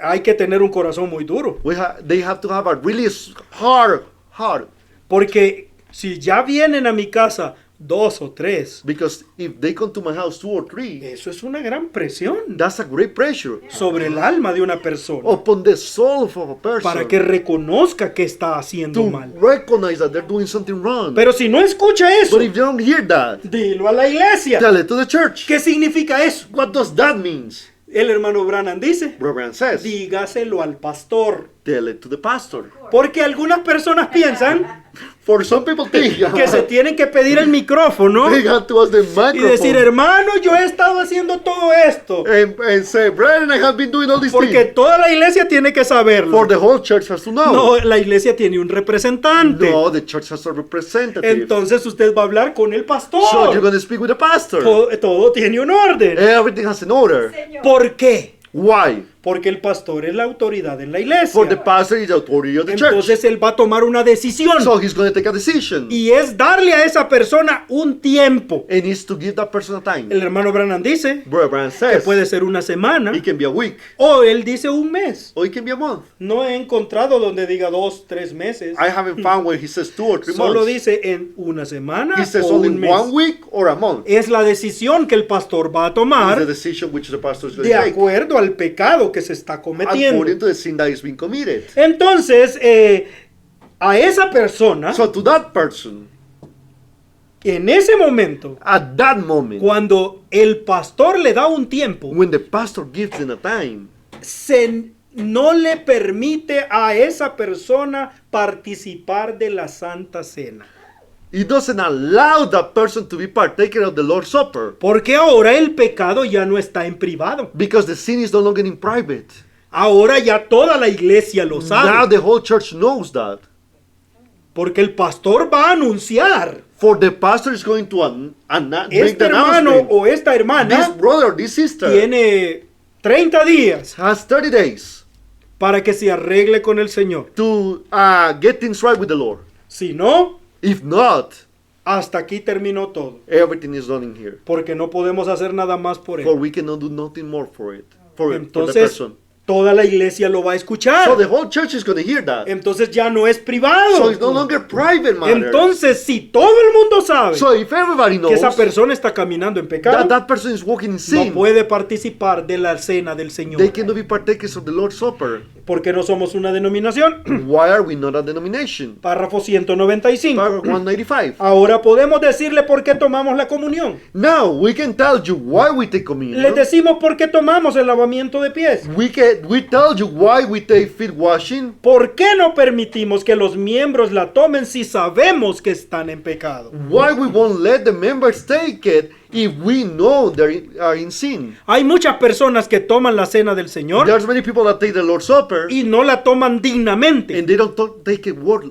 hay que tener un corazón muy duro. they have to have a really hard heart. Porque si ya vienen a mi casa 2 o 3, Because if they come to my house 2 or 3, eso es una gran presión that's a great pressure sobre el alma de una persona upon the soul of a person para que reconozca que está haciendo to mal. recognize that they're doing something wrong. Pero si no escucha eso, But if you don't hear that, dilo a la iglesia. tell it to the church. ¿Qué significa eso? What does that mean? El hermano Branham dice, Reverend says, dígaselo al pastor. tell it to the pastor. Porque algunas personas piensan For some people think que se tienen que pedir el micrófono they have to ask the y decir, microphone hermano, yo he estado haciendo todo esto. and say, brethren, I have been doing all these Porque things. toda la iglesia tiene que saberlo. For the whole church has to know. No, la iglesia tiene un representante. No, the church has a representative. Entonces usted va a hablar con el So you're pastor. going to speak with the pastor. Todo tiene un orden. Everything has an order. ¿Por qué? Why? Porque el pastor es la autoridad en la iglesia. For the pastor is the authority of the church. Entonces él va a tomar una decisión. So he's going to take a decision. Y es darle a esa persona un tiempo. And needs to give that person a time. El hermano Branham dice Reverend que says puede ser una semana it can be a week o él dice un mes. or it can be a month. No he encontrado donde diga 2, 3 meses. I haven't found where he says 2 or 3 Solo months. dice en una semana He says o only un mes. 1 week or a month. Es la decisión que el pastor va a It's the tomar decision which the pastor is going de to take acuerdo al pecado que se está cometiendo. according to the sin that is being committed. Entonces, a esa persona, So to that person, en ese momento, at that moment, cuando el pastor le da un tiempo, when the pastor gives them a time, no le permite a esa persona participar de la Santa Cena. it doesn't allow that person to be partaker of the Lord's Supper Porque ahora el pecado ya no está en privado. because the sin is no longer in private. Ahora ya toda la iglesia lo Now sabe. the whole church knows that. Porque el pastor va a anunciar. For the pastor is going to make Este the hermano announcement. o esta This hermana brother, this sister tiene 30 días has 30 days para que se arregle con el Señor. to get things right with the Lord. Si no, If not, hasta aquí terminó todo. everything is done in here. Porque no podemos hacer nada más por For él. we cannot do nothing more for it. For the Entonces, person. toda la iglesia lo va a escuchar. So the whole church is going to hear that. Entonces ya no es privado. So it's no longer private matter. Entonces, si todo el mundo sabe So if everybody knows que esa persona está caminando en pecado, that person is walking in no sin, puede participar de la cena del they Señor. cannot be partakers of the Lord's Supper. Porque no somos una denominación. Why are we not a denomination? Párrafo 195. Paragraph 195. Ahora podemos decirle por qué tomamos la comunión. Now we can tell you why we take Les communion. decimos por qué tomamos el lavamiento de pies. We tell you why we take feet washing. ¿Por qué no permitimos que los miembros la tomen si sabemos que están en pecado? Why we won't let the members take it if we know they are in sin. Hay muchas personas que toman la cena del Señor There's many people that take the Lord's Supper y no la toman dignamente. and they don't take it worthy.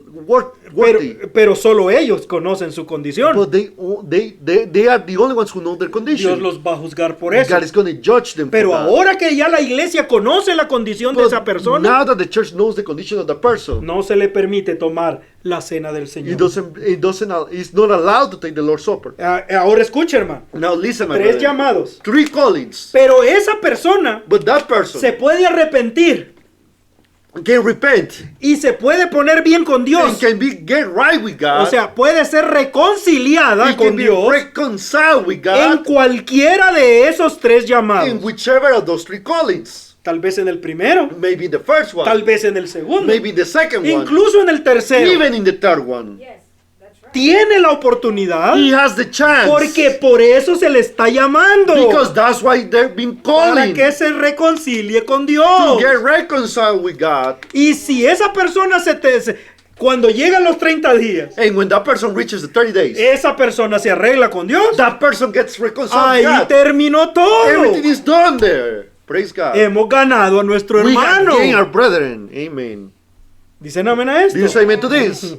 Pero solo ellos conocen su condición. But they are the only ones who know their Dios condition. los va a juzgar por eso. God is going to judge them Pero for that. ahora que ya la iglesia conoce la condición de But esa persona, now that the church knows the condition of the person, no se le permite tomar la cena del Señor. it's not allowed to take the Lord's Supper. Ahora escucha, hermano. Now listen, my 3 brother. llamados. 3 callings. Pero esa persona But that person se puede arrepentir can repent y se puede poner bien con and Dios. can get right with God. O sea, puede ser reconciliada He con can be Dios reconciled with en God cualquiera de esos 3 in llamados. whichever of those 3 callings. Tal vez en el primero, Maybe in the first one. tal vez en el segundo, Maybe in the second one. incluso en el tercero. Even in the third one. Yes, that's tiene la oportunidad, He has the chance. porque por eso se le está llamando, Because that's why they've been para calling que se reconcilie con to Dios. get reconciled with God. Y si esa persona cuando llegan los 30 días, And when that person reaches the 30 days, esa persona se arregla con Dios, that person gets reconciled ahí with God. terminó todo. Everything is done there. Praise God. Hemos ganado a nuestro We have hermano. gained our brethren. Amen. ¿Dicen amén a Do you esto? say amen to this?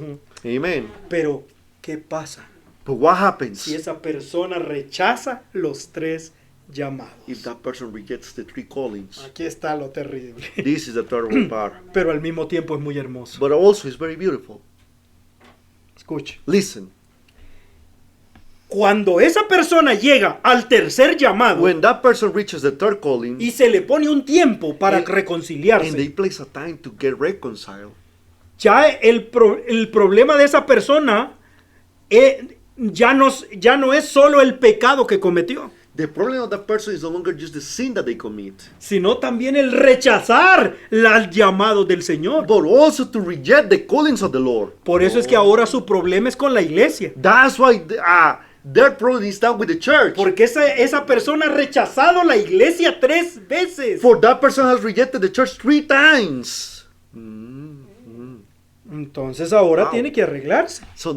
Amen. Pero, ¿qué pasa But what happens si esa persona rechaza los 3 llamados? if that person rejects the 3 callings? Aquí está lo terrible. This is the terrible part. Pero al mismo tiempo es muy hermoso. But also it's very beautiful. Escuche. Listen, Cuando esa persona llega al tercer llamado when that person reaches the 3rd calling y se le pone un tiempo para and they reconciliarse, place a time to get reconciled, ya el problema de esa persona ya no es solo el pecado que cometió, the problem of that person is no longer just the sin that they commit, sino también el rechazar el llamado del Señor. but also to reject the callings of the Lord. Por eso es que ahora su problema es con la iglesia. That's why their problem is down with the church. Porque esa persona ha rechazado la iglesia 3 veces. For that person has rejected the church 3 times. Entonces ahora Wow. tiene que arreglarse. So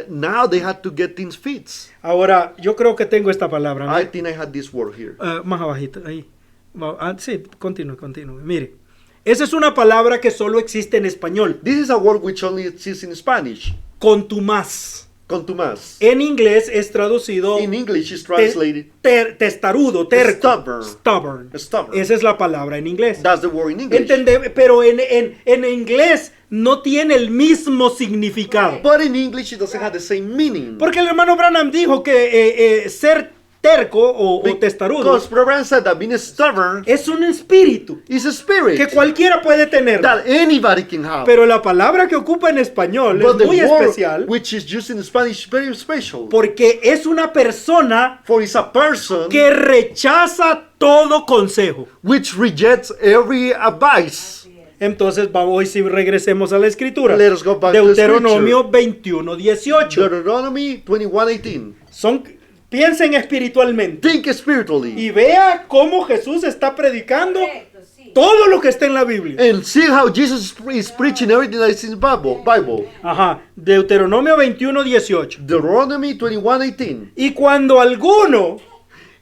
now they had to get things fixed. Ahora, yo creo que tengo esta palabra. I think I had this word here. Más abajito, ahí. Sí, continúe. Mire, esa es una palabra que solo existe en español. This is a word which only exists in Spanish. Contumaz. Contumaz. En inglés es traducido In English is translated. testarudo, terco. Stubborn. Stubborn. Stubborn. Esa es la palabra en inglés. That's the word in English. Pero en inglés no tiene el mismo significado. But in English it doesn't have the same meaning. Porque el hermano Branham dijo que ser terco o testarudo Because Brother said that being stubborn es un espíritu is a spirit que cualquiera puede tener. that anybody can have. Pero la palabra que ocupa en español But es muy the word especial which is used in Spanish is very special. porque es una persona For it's a person que rechaza todo consejo. which rejects every advice. Entonces hoy si regresemos a la escritura. Let us go back to Deuteronomio 21:18. Deuteronomy 21:18. Piensen espiritualmente Think spiritually y vea cómo Jesús está predicando Correcto, sí. todo lo que está en la Biblia. and see how Jesus is preaching everything that is in the Bible. Ajá, Deuteronomio 21:18. Deuteronomy 21:18. Y cuando alguno,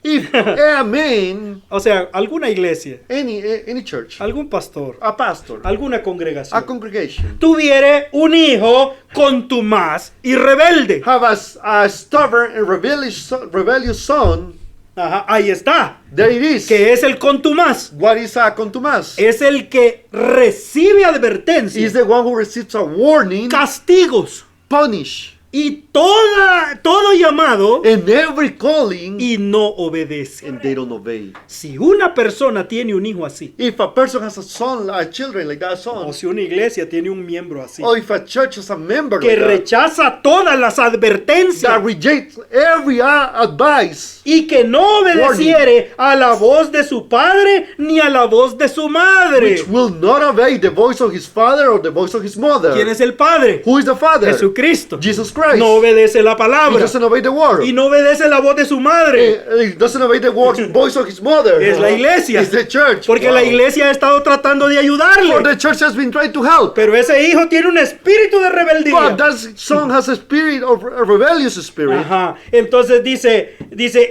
If a man, o sea, alguna iglesia, any church, algún pastor, a pastor, alguna a congregación, congregation, tuviere un hijo contumaz y rebelde. have a stubborn and rebellious son, Ajá, ahí está. there it is. Que es el contumaz. What is a contumace? Es el que recibe advertencia, Is the one who receives a warning, castigos punish, y todo llamado and every calling, y no obedece. and they don't obey. Si una persona tiene un hijo así, If a person has a son, a children like that o son, si una iglesia tiene un miembro así, or if a church has a member que like that, rechaza todas las advertencias that rejects every advice, y que no obedeciere a la voz de su padre ni a la voz de su madre. which will not obey the voice of his father or the voice of his mother. ¿Quién es el padre? Who is the father? Jesucristo. Jesus Christ. No obedece la He palabra doesn't obey the word. y no obedece la voz de su madre. He doesn't obey the voice of his mother. Es la iglesia. It's the church. Porque Wow. la iglesia ha estado tratando de For ayudarle. the church has been trying to help. Pero ese hijo tiene un espíritu de rebeldía. But that son has a spirit of a rebellious spirit. Ajá. Entonces dice,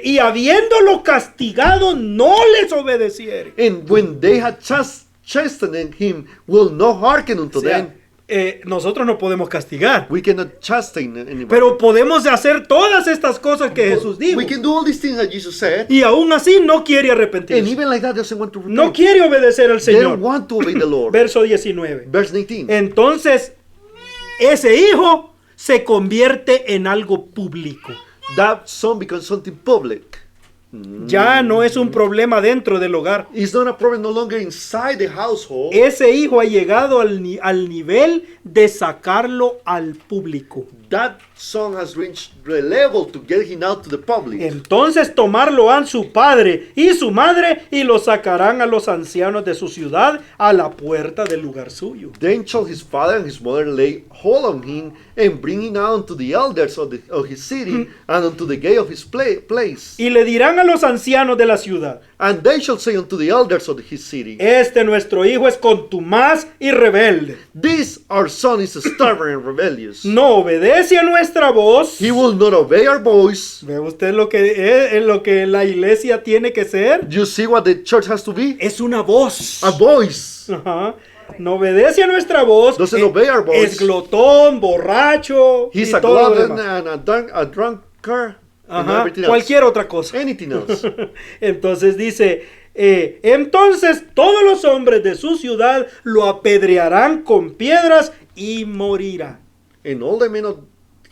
y habiéndolo castigado no les obedeciere. And when they had chastened him, will not hearken unto O sea, them. nosotros no podemos castigar, We cannot chasten anybody. pero podemos hacer todas estas cosas que Jesús dijo. We can do all these things that Jesus said. Y aún así no quiere And arrepentirse. even like that, doesn't want to repent. No quiere obedecer al They don't Señor. want to obey the Lord. Verso 19. Verse 19. Entonces, ese hijo se convierte en algo público. That son becomes something public. Ya no es un problema dentro del hogar. It's not a problem no longer inside the household. Ese hijo ha llegado al nivel de sacarlo al público. That son has reached the level to get him out to the public. Entonces tomarlo han su padre y su madre y lo sacarán a los ancianos de su ciudad a la puerta del lugar suyo. Then shall his father and his mother lay hold on him and bring him out unto the elders of his city and unto the gate of his place. Y le dirán a los ancianos de la ciudad: And they shall say unto the elders of his city, este nuestro hijo es contumaz y rebelde. this our son is stubborn and rebellious. No obedece a nuestra voz. He will not obey our voice. ¿Ve usted lo que es, lo que la iglesia tiene que ser? You see what the church has to be? Es una voz. A voice. Ajá. No obedece a nuestra voz. Doesn't obey our voice. Es glotón, borracho He's y a todo lo glutton demás. and a drunkard and Ajá. everything else. Cualquier otra cosa. Anything else. Entonces dice, entonces todos los hombres de su ciudad lo apedrearán con piedras y morirá. And all the men of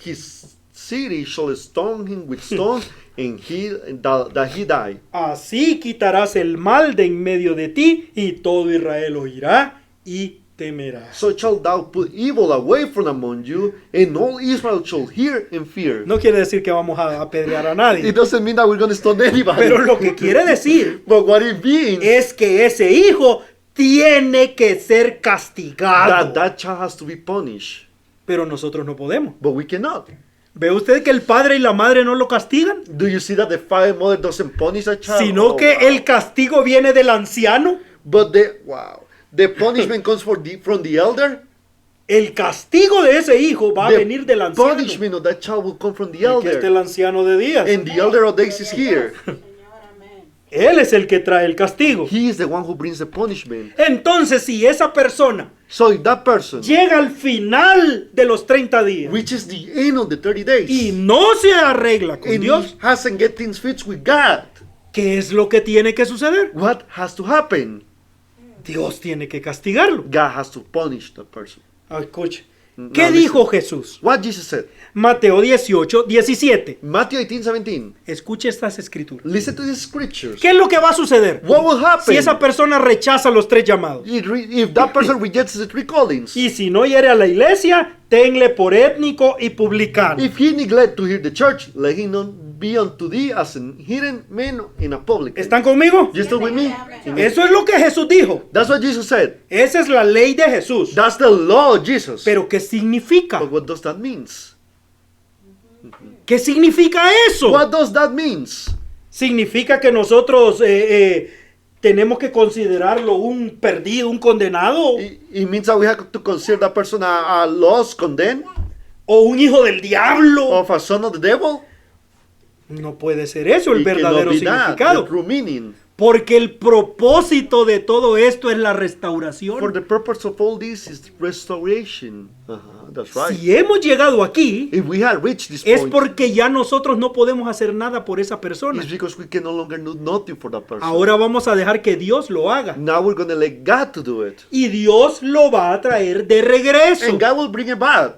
his city shall stone him with stones, and that he die. Así quitarás el mal de en medio de ti, y todo Israel oirá y temerá. So shalt thou put evil away from among you, and all Israel shall hear and fear. No quiere decir que vamos a apedrear a nadie, It doesn't mean that we're going to stone anybody. pero lo que quiere decir But what it means es que ese hijo tiene que ser castigado. that child has to be punished. Pero nosotros no podemos. But we cannot. ¿Ve usted que el padre y la madre no lo castigan? Do you see that the father and mother doesn't punish a child? Sino Oh, que wow. el castigo viene del anciano. But the punishment comes from the elder. El castigo de ese hijo va a venir del The anciano. punishment of that child will come from the Aquí está el elder. anciano de días. And the elder of days is here. Él es el que trae el castigo. He is the one who brings the punishment. Entonces, si esa persona So if that person llega al final de los 30 días reaches the end of the 30 days y no se arregla con and Dios, he hasn't get things fixed with God, ¿qué es lo que tiene que suceder? what has to happen? Dios tiene que castigarlo. God has to punish the person. Escuche. Now ¿Qué listen. dijo Jesús? What Jesus said. Mateo 18, 17. Matthew 18:17. Escuche estas escrituras. Listen to these scriptures. ¿Qué es lo que va a suceder What will happen si esa persona rechaza los 3 llamados? if that person rejects the 3 callings? Y si no hiere a la iglesia, tenle por étnico y publicano. If he neglect to hear the church, let him not be unto thee as an hidden man in a public. ¿Están conmigo? You still with me? Eso es lo que Jesús dijo. That's what Jesus said. Esa es la ley de Jesús. That's the law of Jesus. Pero ¿qué significa? But what does that mean? ¿Qué significa eso? What does that mean? ¿Significa que nosotros tenemos que considerarlo un perdido, un condenado? It means that we have to consider that person a lost, condemned, ¿O un hijo del diablo? of a son of the devil? No puede ser eso el It cannot verdadero be that, the significado. true meaning. Porque el propósito de todo esto es la restauración. For the purpose of all this is restoration. That's right. Si hemos llegado aquí, If we have reached this es point, porque ya nosotros no podemos hacer nada por esa persona. it's because we can no longer do nothing for that person. Ahora vamos a dejar que Dios lo haga. Now we're going to let God to do it. Y Dios lo va a traer de regreso. And God will bring it back.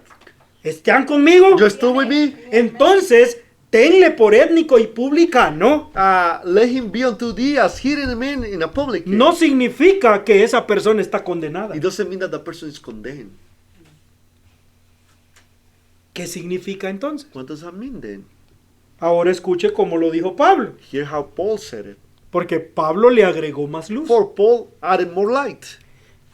¿Están conmigo? You still with me? Entonces, tenle por étnico y publicano. Let him be unto thee as hidden man in a public. No significa que esa persona está condenada. It doesn't mean that the person is condemned. ¿Qué significa entonces? What does that mean then? Ahora escuche como lo dijo Pablo. Hear how Paul said it. Porque Pablo le agregó más luz. For Paul added more light.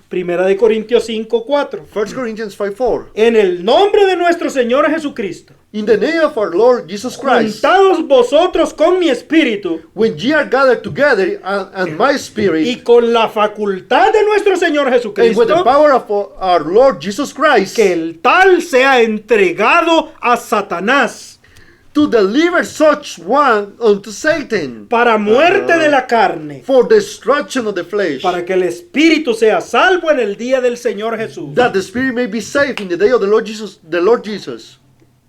Primera de Corintios 5, 4. 1 Corinthians 5:4. En el nombre de nuestro Señor Jesucristo, In the name of our Lord Jesus Christ, juntados vosotros con mi espíritu when ye are gathered together and my y spirit, con la facultad de nuestro Señor and with the Jesucristo, power of our Lord Jesus Christ, que el tal sea entregado a Satanás to deliver such one unto Satan, para muerte de la carne, for destruction of the flesh, para que el espíritu sea salvo en el día del Señor Jesús. that the spirit may be saved in the day of the Lord Jesus.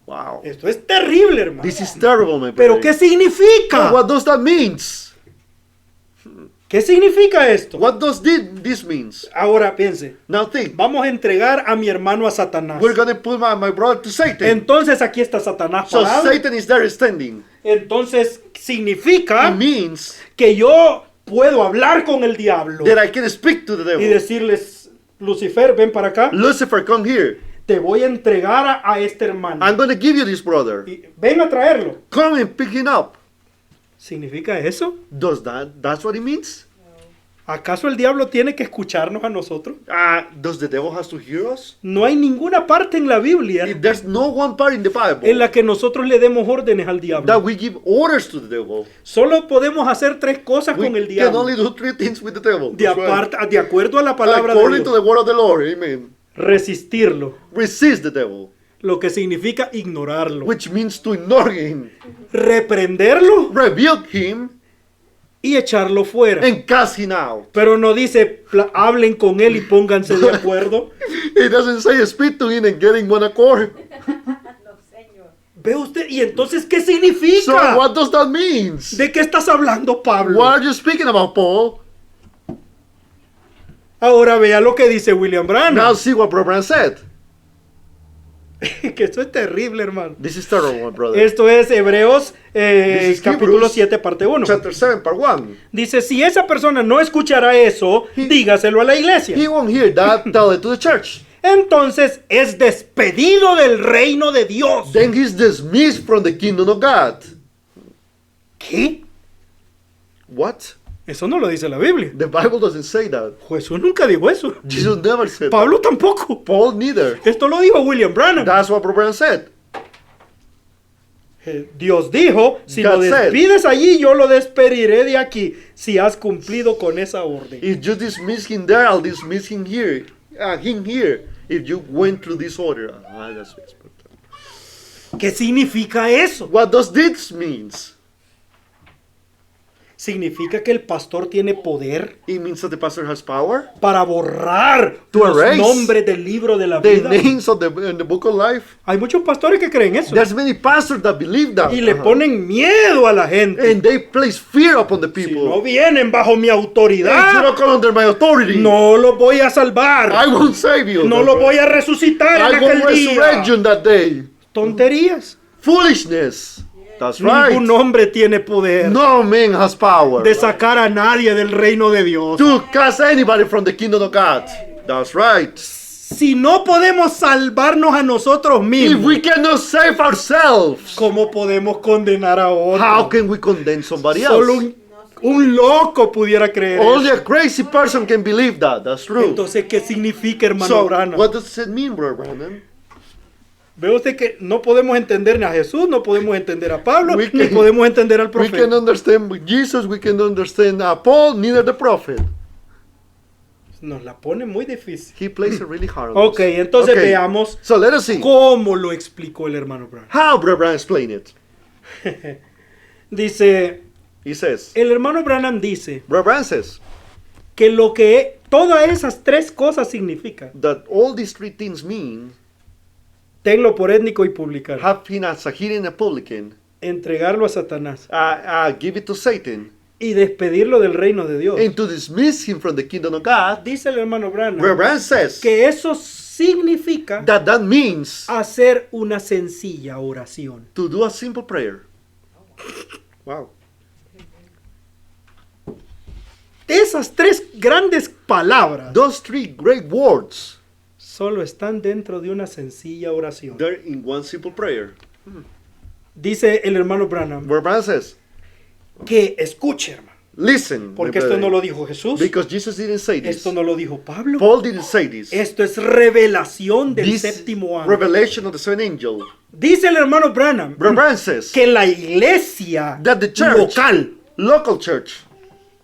Wow. Esto es terrible, hermano. This is terrible, my Pero brother. ¿qué significa? What does that mean? ¿Qué significa esto? What does this means? Ahora piense, Now think. vamos a entregar a mi hermano a Satanás. We're going to put my brother to Satan. Entonces aquí está Satanás So parado. Satan is there standing. Entonces significa It means que yo puedo hablar con el diablo that I can speak to the y devil. decirles, Lucifer, ven para acá, Lucifer, come here. te voy a entregar a este hermano. I'm going to give you this brother. Y ven a traerlo. Come and pick him up. ¿Significa eso? That's what it means? ¿Acaso el diablo tiene que escucharnos a nosotros? Does the devil has to hear us? No hay ninguna parte en la Biblia There's no one part in the en Bible la que nosotros le demos órdenes al that diablo. we give orders to the devil. Solo podemos hacer 3 cosas We con el can diablo. only do 3 things with the devil. De, That's right. de acuerdo a la palabra de According to Dios. the word of the Lord, amen. Resistirlo. Resist the devil, Lo que significa ignorarlo. which means to ignore him, Reprenderlo rebuke him, y echarlo fuera. and cast him out. Pero no dice, hablen con él y pónganse de acuerdo. It doesn't say speak to him and get in one accord. ¿Ve usted? ¿Y entonces qué So significa? what does that mean? ¿De qué estás hablando, Pablo? What are you speaking about, Paul? Ahora vea lo que dice William Branham. Now see what Brother Branham said. Que esto es terrible, hermano. This is terrible, brother. Esto es Hebreos This is capítulo Hebrews, 7, parte 1. Chapter 7, part 1. Dice, si esa persona no escuchará eso, dígaselo a la iglesia. He won't hear that, tell it to the church. Entonces es despedido del reino de Dios. Then he's dismissed from the kingdom of God. ¿Qué? What? Eso no lo dice la Biblia. The Bible doesn't say that. Jesús nunca dijo eso. Jesus never said Pablo tampoco. that. Paul neither. Esto lo dijo William Branham. That's what Brother Branham said. Dios dijo, si God lo said. despides allí, yo lo despediré de aquí, si has cumplido con esa orden. If you dismiss him there, I'll dismiss him here. If you went through this order. That's ¿Qué significa eso? what does this means? Significa que el pastor tiene poder It means that the pastor has power. para borrar To los erase nombres del libro de la The vida. names of in the book of life. Hay muchos pastores que creen eso There's many pastors that believe that. y le ponen miedo a la gente. And they place fear upon the Si people. no vienen bajo mi If you autoridad, don't come under my authority, no los voy a salvar. I won't save you. No los voy a resucitar en I won't aquel resurrect you día. in that day. Tonterías. Foolishness. That's right. Ningún hombre tiene poder No man has power de sacar a nadie del reino de Dios. to cast anybody from the kingdom of God. That's right. Si no podemos salvarnos a nosotros If mismos, we cannot save ourselves, ¿cómo podemos condenar a how otro? can we condemn somebody Solo else? un loco pudiera creer Only eso. a crazy person can believe that. That's true. Entonces, ¿qué significa, hermano So, Branham? what does it mean, Brother Branham? Ve usted que no podemos entender ni a Jesús, no podemos entender a Pablo, We ni can- podemos entender al We can profeta. understand Jesus, we can understand Paul, neither the prophet. Nos la pone muy difícil. He plays it really hard on Ok, us. entonces Okay, veamos So let us see cómo lo explicó el hermano Branham. how Brother Branham explained it. Dice, He says, el hermano Branham dice Brother Branham says que lo que todas esas 3 cosas significan, that all these 3 things mean tenlo por étnico y publicar, have him as a hidden and publican, entregarlo a Satanás give it to Satan, y despedirlo del reino de Dios. and to dismiss him from the kingdom of God. Dice el hermano Brother Branham Branham says que eso significa that means hacer una sencilla oración. to do a simple prayer. Wow. Esas 3 grandes palabras Those 3 great words, solo están dentro de una sencilla oración. they're in one simple prayer. Dice el hermano Branham Brother Branham says, que escuche, hermano, listen, my porque esto brother, no lo dijo Jesús, because Jesus didn't say this. esto no lo dijo Pablo, Paul didn't say this. esto es revelación del This séptimo ángel. revelation of the seventh angel. Dice el hermano Branham Brother Branham says que la iglesia that the church, local local church,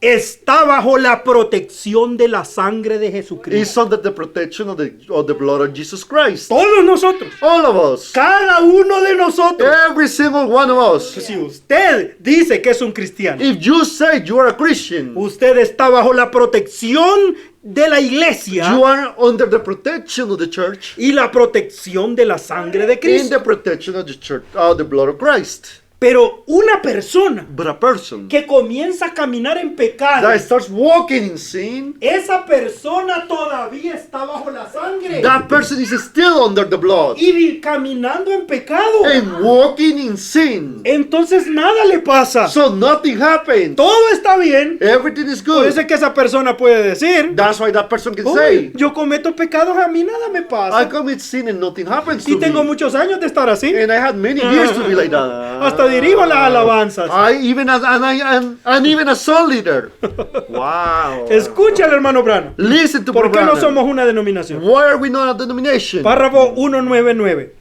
está bajo la protección de la sangre de is Jesucristo. under the protection of the blood of Jesus Christ. Todos nosotros, All of us, cada uno de nosotros. every single one of us. Si usted dice que es un cristiano, If you say you are a Christian, usted está bajo la protección de la iglesia you are under the protection of the church y la protección de la sangre de in Cristo. the protection of the church, of the blood of Christ. Pero una persona But a person que comienza a caminar en pecado, that starts walking in sin, esa persona todavía está bajo la sangre. that person is still under the blood Y caminando en pecado. and walking in sin. Entonces nada le pasa. So nothing happens. Todo está bien. Everything is Por good. eso es que esa persona puede decir, That's why that person can "Uy, say, yo cometo pecados, a mí nada me I pasa. commit sin and nothing happens Y to tengo me. muchos años de estar así. And I had many years to be like that. Hasta dirijo las alabanzas. And even a song leader. Wow. Escucha al hermano Branham. Listen to ¿Por qué Brother no somos una denominación? Why are we not a denomination? Párrafo 199.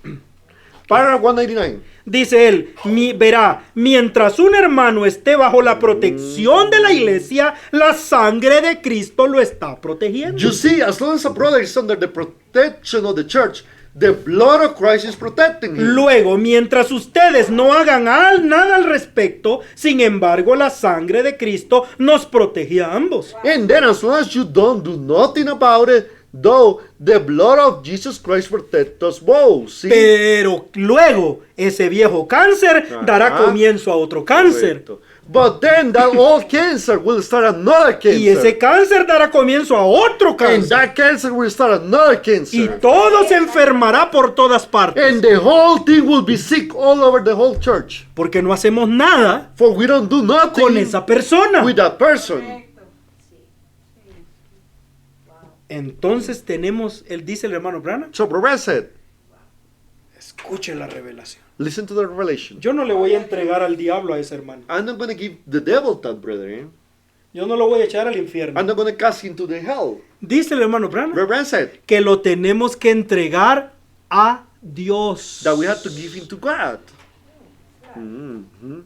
Paragraph 189. Dice él, verá, mientras un hermano esté bajo la protección de la iglesia, la sangre de Cristo lo está protegiendo. You see, as long as a brother is under the protection of the church, the blood of Christ is protecting him. Luego, mientras ustedes no hagan nada al respecto, sin embargo, la sangre de Cristo nos protege a ambos. And then as long as you don't do nothing about it, though, the blood of Jesus Christ protects us both. See? Pero luego, ese viejo cáncer dará comienzo a otro cáncer. Correcto. But then that old cancer will start another cancer. Y ese cáncer dará comienzo a otro And cáncer. that cancer will start another Y cancer. todo se enfermará por todas partes. And the whole thing will be sick all over the whole church. Porque no hacemos nada For we don't do nothing con esa persona. with that person. Correcto. Sí. Sí. Wow. Entonces tenemos, él dice el hermano Branham, So Brother said, escuche la revelación. listen to the revelation. Yo no le voy a entregar al diablo a ese hermano. I'm not going to give the devil that, brethren. Yo no lo voy a echar al infierno. I'm not going to cast into the hell. Dice el hermano Branham Reverend said que lo tenemos que entregar a Dios. that we have to give him to God. Mhm.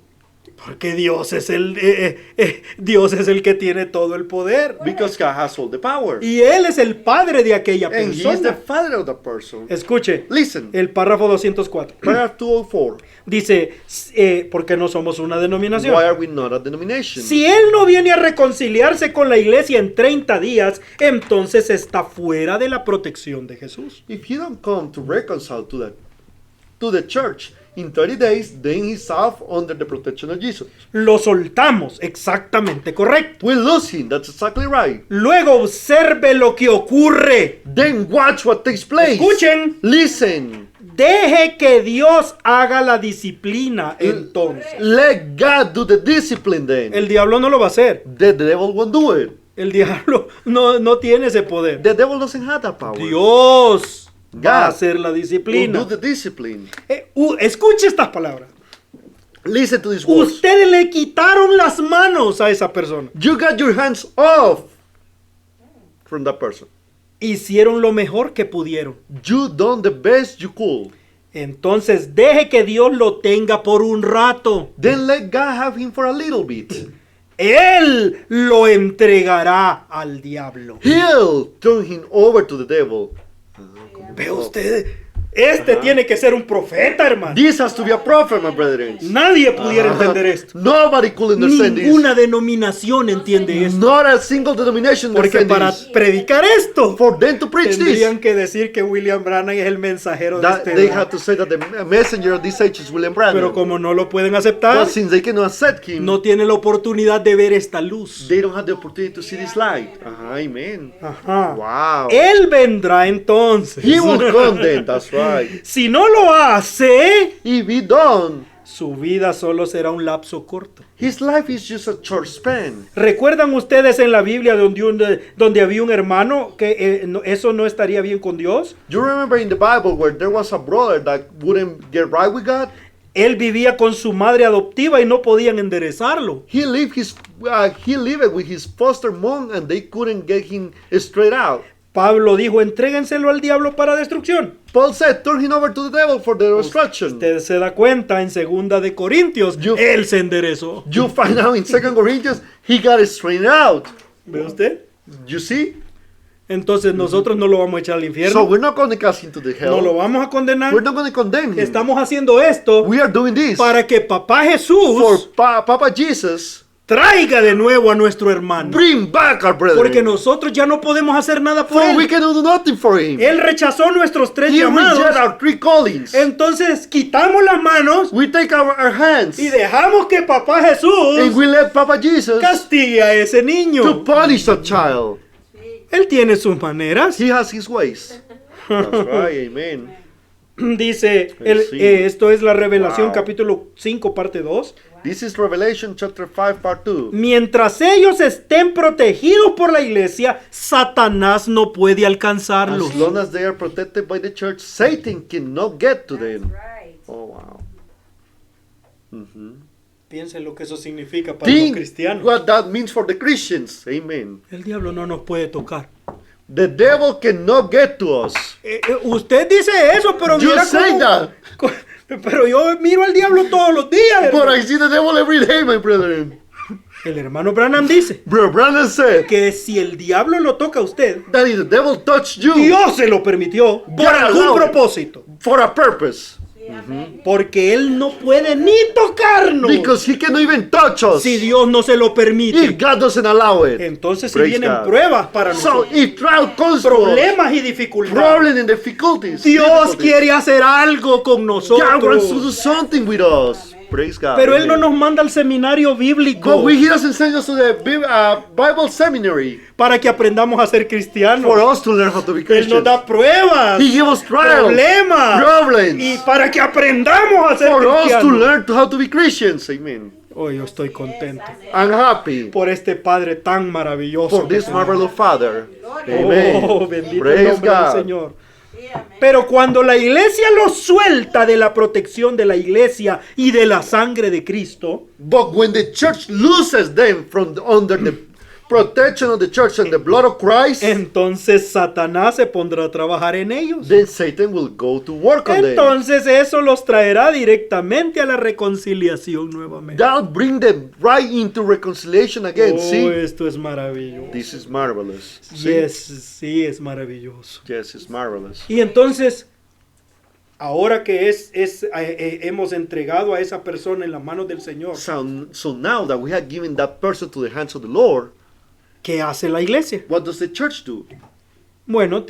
Porque Dios es el que tiene todo el poder. Because God has all the power. Y Él es el padre de aquella And he is the persona. father of the person. Escuche Listen, el párrafo 204. paragraph 204. Dice, porque no somos una denominación. Why are we not a denomination? Si Él no viene a reconciliarse con la iglesia en 30 días, entonces está fuera de la protección de Jesús. If he don't come to reconcile to the church in 30 days, then he's off under the protection of Jesus. Lo soltamos, exactamente correcto. We lose him. That's exactly right. Luego observe lo que ocurre. Then watch what takes place. Escuchen. Listen. Deje que Dios haga la disciplina entonces. Let God do the discipline then. El diablo no lo va a hacer. The devil won't do it. El diablo no tiene ese poder. The devil doesn't have that power. Dios va a God hacer la will disciplina. do the discipline. Escuche estas palabras. Listen to these words. Ustedes le quitaron las manos a esa persona. You got your hands off from that person. Hicieron lo mejor que pudieron. You done the best you could. Entonces deje que Dios lo tenga por un rato. Then let God have him for a little bit. Él lo entregará al diablo. He'll turn him over to the devil. Ve usted, este tiene que ser un profeta, hermano. This has to be a prophet, my brethren. Nadie pudiera entender esto. Nobody could understand this. Ninguna denominación entiende esto. Not a single denomination Porque understand para this. predicar esto, For them to preach tendrían this, que decir que William Branham es el mensajero de that este they edad. have to say that the messenger of this age is William Branham. Pero como no lo pueden aceptar, But since they cannot accept him, no tienen la oportunidad de ver esta luz. they don't have the opportunity to see this light. Amen. Ajá. Wow. Él vendrá entonces. He will come then, that's right. Si no lo hace, If he don't, su vida solo será un lapso corto. his life is just a short span. ¿Recuerdan ustedes en la Biblia donde había un hermano que eso no estaría bien con Dios? You remember in the Bible where there was a brother that wouldn't get right with God? Él vivía con su madre adoptiva y no podían enderezarlo. He lived with his foster mom and they couldn't get him straight out. Pablo dijo, entréguenselo al diablo para destrucción. Paul said, turn him over to the devil for the destruction. Usted se da cuenta en 2 de Corintios, él se enderezó. You find out in 2 Corinthians, he got it straightened out. ¿Ve usted? You see? Entonces nosotros no lo vamos a echar al So infierno. we're not going to cast into the No lo hell. vamos a condenar. We're not going to condemn him. Estamos haciendo esto We are doing this para que Papá for Jesús Papa Jesus traiga de nuevo a nuestro hermano. Bring back our brother. Porque nosotros ya no podemos hacer nada por For we él. cannot do nothing for him. Él rechazó nuestros 3 He llamados. rejected our 3 callings. Entonces quitamos las manos We take our hands y dejamos que Papá and Jesús we let Papa Jesus castigue a ese to niño. punish that child. Él tiene sus maneras. He has his ways. That's right, amen. Dice, Sí. esto es la Revelación Wow. capítulo 5 parte 2. This is Revelation chapter 5 part 2. Mientras ellos estén protegidos por la iglesia, Satanás no puede alcanzarlos. As long as they are protected by the church, Satan cannot get to That's them. right. Oh, wow. Mhm. Piensen lo que eso significa para los Think cristianos. what that means for the Christians. Amen. El diablo no nos puede tocar. The devil cannot get to us. Usted dice eso, pero You mira say that. Pero yo miro al diablo todos los días. But I see the devil every day, my brethren. El hermano Branham dice Bro, Brandon said que si el diablo lo toca a usted, that if the devil touched you Dios se lo permitió por God algún allowed it. propósito. for a purpose, Sí, amén. Porque Él no puede ni tocarnos because he cannot even touch us si Dios no se lo if permite. God doesn't allow it. Entonces si Praise vienen God. pruebas para So nosotros, if trial comes to us, problemas y dificultades, problem and difficulties, Dios quiere hacer algo con God wants to do nosotros. something with us. Praise God. Pero Él no Amen. nos manda al seminario bíblico But he doesn't send us to the Bible seminary para que aprendamos a ser cristianos. for us to learn how to be Él nos Christians. da pruebas, He gives us trials, problemas, problems, y para que aprendamos a ser for us to cristianos. learn how to be Christians. Amen. Hoy yo estoy contento I'm happy por este Padre tan maravilloso. for this que tenemos. marvelous Father. Gloria. Amen. Oh, bendito el Praise nombre del God. Señor. Sí, amén. Pero cuando la iglesia los suelta de la protección de la iglesia y de la sangre de Cristo, But when the church loses them from under the protection of the church and the blood of Christ, entonces Satanás se pondrá a trabajar en ellos. then Satan will go to work on them. Entonces eso los traerá directamente a la reconciliación nuevamente. That'll bring them right into reconciliation again. Oh, See, esto es maravilloso. this is marvelous. See? Yes, sí, es maravilloso. Yes, it's marvelous. Y entonces, ahora que hemos entregado a esa persona en las manos del Señor, So now that we have given that person to the hands of the Lord, ¿qué hace la iglesia? what does the church do? Bueno,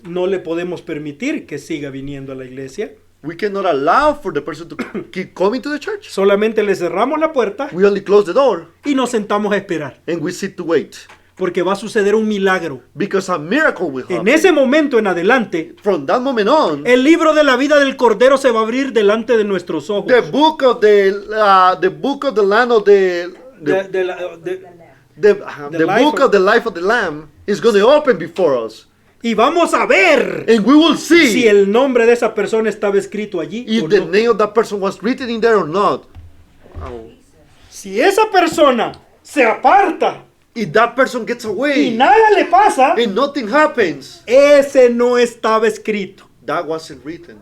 no le podemos permitir que siga viniendo a la iglesia. We cannot allow for the person to keep coming to the church. Solamente le cerramos la puerta We only close the door y nos sentamos a esperar. and we sit to wait. Porque va a suceder un milagro. Because a miracle will En happen. ese momento en adelante, From that moment on, el libro de la vida del Cordero se va a abrir delante de nuestros ojos. the book of the land of the life book of the life of the Lamb is going to open before us, y vamos a ver and we will see si el nombre de esa persona estaba escrito allí if o the no. name of that person was written in there or not. Wow. Si esa persona se aparta If that person gets y away nada le pasa, and nothing happens, ese no estaba escrito. that wasn't written.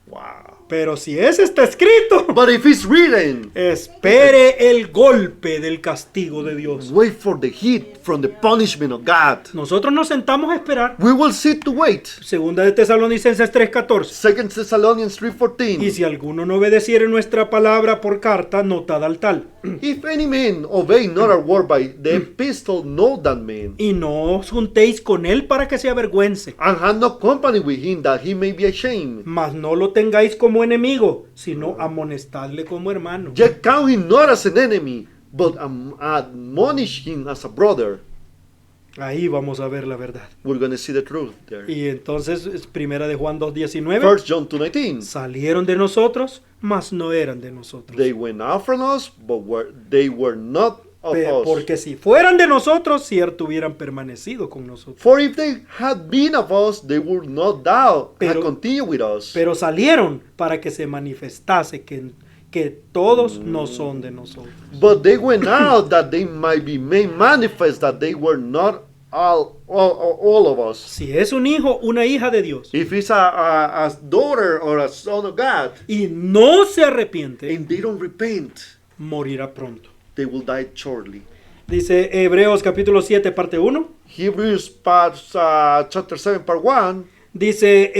Wow. Pero si ese está escrito, But if it's written, espere el golpe del castigo de Dios. wait for the heat from the punishment of God. Nosotros nos sentamos a esperar. We will sit to wait. Segunda de Tesalonicenses 3:14. 2 Thessalonians Y 3:14. si alguno no obedeciere nuestra palabra por carta, notad al tal. If any man obey not our word by the epistle, know that man, Y no os juntéis con él para que se avergüence. and have no company with him, that he may be ashamed. Mas no lo tengáis como enemigo, sino amonestadle como hermano. Yet count him not as an enemy, but admonish him as a brother. Ahí vamos a ver la verdad. We're going to see the truth there. Y entonces, es primera de Juan 2:19. 1 John 2:19. Salieron de nosotros, mas no eran de nosotros. They went out from us, but they were not of us. Porque si fueran de nosotros, cierto hubieran permanecido con nosotros. For if they had been of us, they would not doubt Pero- and continue with us. Pero salieron para que se manifestase que todos no son de nosotros. But they went out that they might be made manifest that they were not all of us. Si es un hijo, una hija de Dios, If it's a daughter or a son of God, y no se arrepiente, and they don't repent, morirá pronto. they will die shortly. Dice Hebreos capítulo 7, parte 1. Hebrews chapter 7, part 1. Dice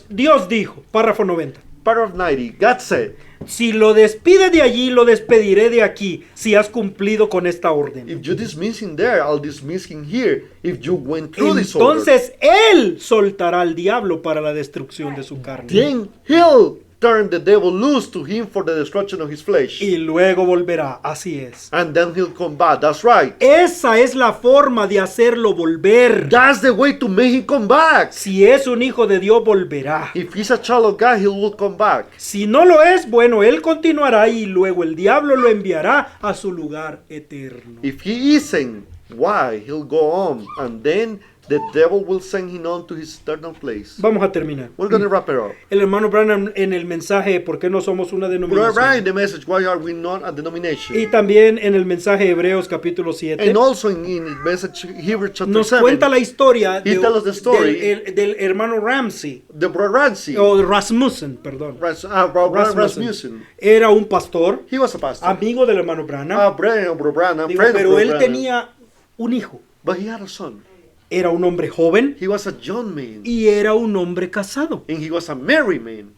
Dios dijo, párrafo 90. Paragraph 90. God said, si lo despide de allí, lo despediré de aquí, si has cumplido con esta orden. if you dismiss him there, I'll dismiss him here. If you went through this order, Entonces él soltará al diablo para la destrucción de su carne. then he'll turn the devil loose to him for the destruction of his flesh. Y luego volverá. Así es. And then he'll come back. That's right. Esa es la forma de hacerlo volver. That's the way to make him come back. Si es un hijo de Dios, volverá. If he's a child of God, he will come back. Si no lo es, bueno, él continuará y luego el diablo lo enviará a su lugar eterno. If he isn't, why? He'll go on. And then the devil will send him on to his eternal place. Vamos a terminar. We're going to wrap it up. El hermano Branham en el mensaje ¿Por qué no somos una We're denominación? writing the message, why are we not a denomination? Y también en el mensaje Hebreos capítulo 7 And also in the message, Hebrews chapter nos 7, cuenta la historia He tells us the story. del hermano Ramsey the brother Ramsey, o Rasmussen, perdón. brother Rasmussen, Era un pastor, he was a pastor. amigo del hermano Branham. Brother Branham, Digo, friend of pero Brother él Branham. tenía un hijo. But he had a son. Era un hombre joven He was a young man. y era un hombre casado. And he was a married man.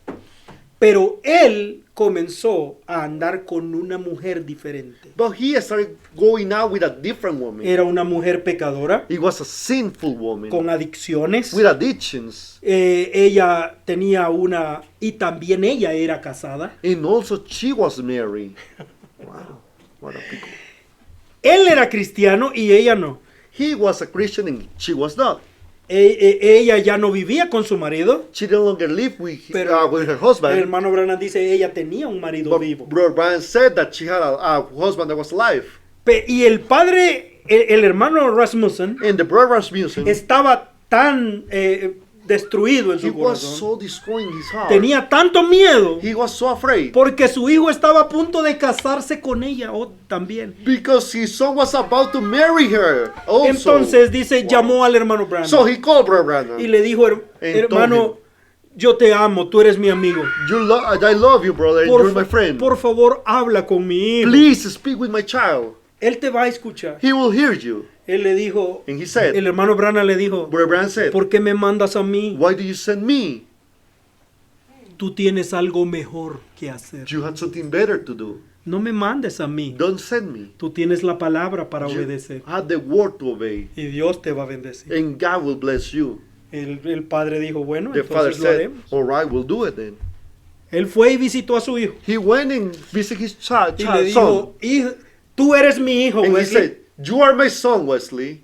Pero él comenzó a andar con una mujer diferente. But he started going out with a different woman. Era una mujer pecadora, He was a sinful woman. con adicciones. With addictions. Ella tenía una, y también ella era casada. And also she was married. Wow. What a pickle. Él era cristiano y ella no. He was a Christian and she was not. Ella ya no vivía con su marido. She no longer lived with her El husband. hermano Branham dice ella tenía un marido vivo. But Brother Brian said that she had a husband that was alive. Y el padre, el hermano Rasmussen, And the brother Rasmussen, estaba tan destruido en he su was corazón. so destroyed in his heart. Tenía tanto miedo He was so afraid. porque su hijo estaba a punto de casarse con ella también. Because his son was about to marry her also. Entonces dice, llamó al hermano Branham So he called Brother Branham. y le dijo, hermano, yo te amo, tú eres mi amigo. I love you, brother, and you're my friend. Por favor, habla con mi hijo. Please speak with my child. Él te va a escuchar. He will hear you. Él le dijo, And he said, el hermano Branham le dijo, Brother Branham said, ¿por qué me mandas a mí? why do you send me? Tú tienes algo mejor que hacer. You had something better to do. No me mandes a mí. Don't send me. Tú tienes la palabra para You obedecer. had the word to obey. Y Dios te va a bendecir. And God will bless you. El padre dijo, bueno, The father entonces lo said, haremos. all right, we'll do it then. Él fue y visitó a su hijo. He went and visited his child, Y le son. dijo, "Hijo, tú eres mi hijo, And he Wesley. said, you are my son, Wesley.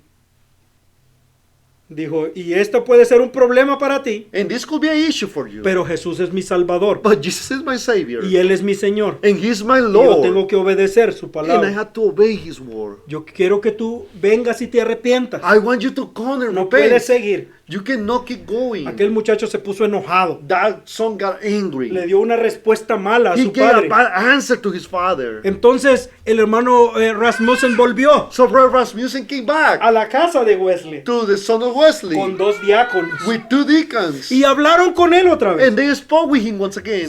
Dijo, y esto puede ser un problema para ti, And this could be an issue for you. pero Jesús es mi Salvador. But Jesus is my Savior. Y Él es mi Señor. And He's my Y yo Lord. tengo que obedecer su And I palabra. had to obey His word. Yo quiero que tú vengas y te arrepientas. I want you to come and No repent. puedes seguir. You cannot keep going. Aquel muchacho se puso enojado. That son got angry. Le dio una respuesta mala a He su gave a padre. bad answer to his father. Entonces el hermano Rasmussen volvió So Brother Rasmussen came back a la casa de Wesley to the son of Wesley con dos diáconos. with two deacons. Y hablaron con él otra vez. And they spoke with him once again.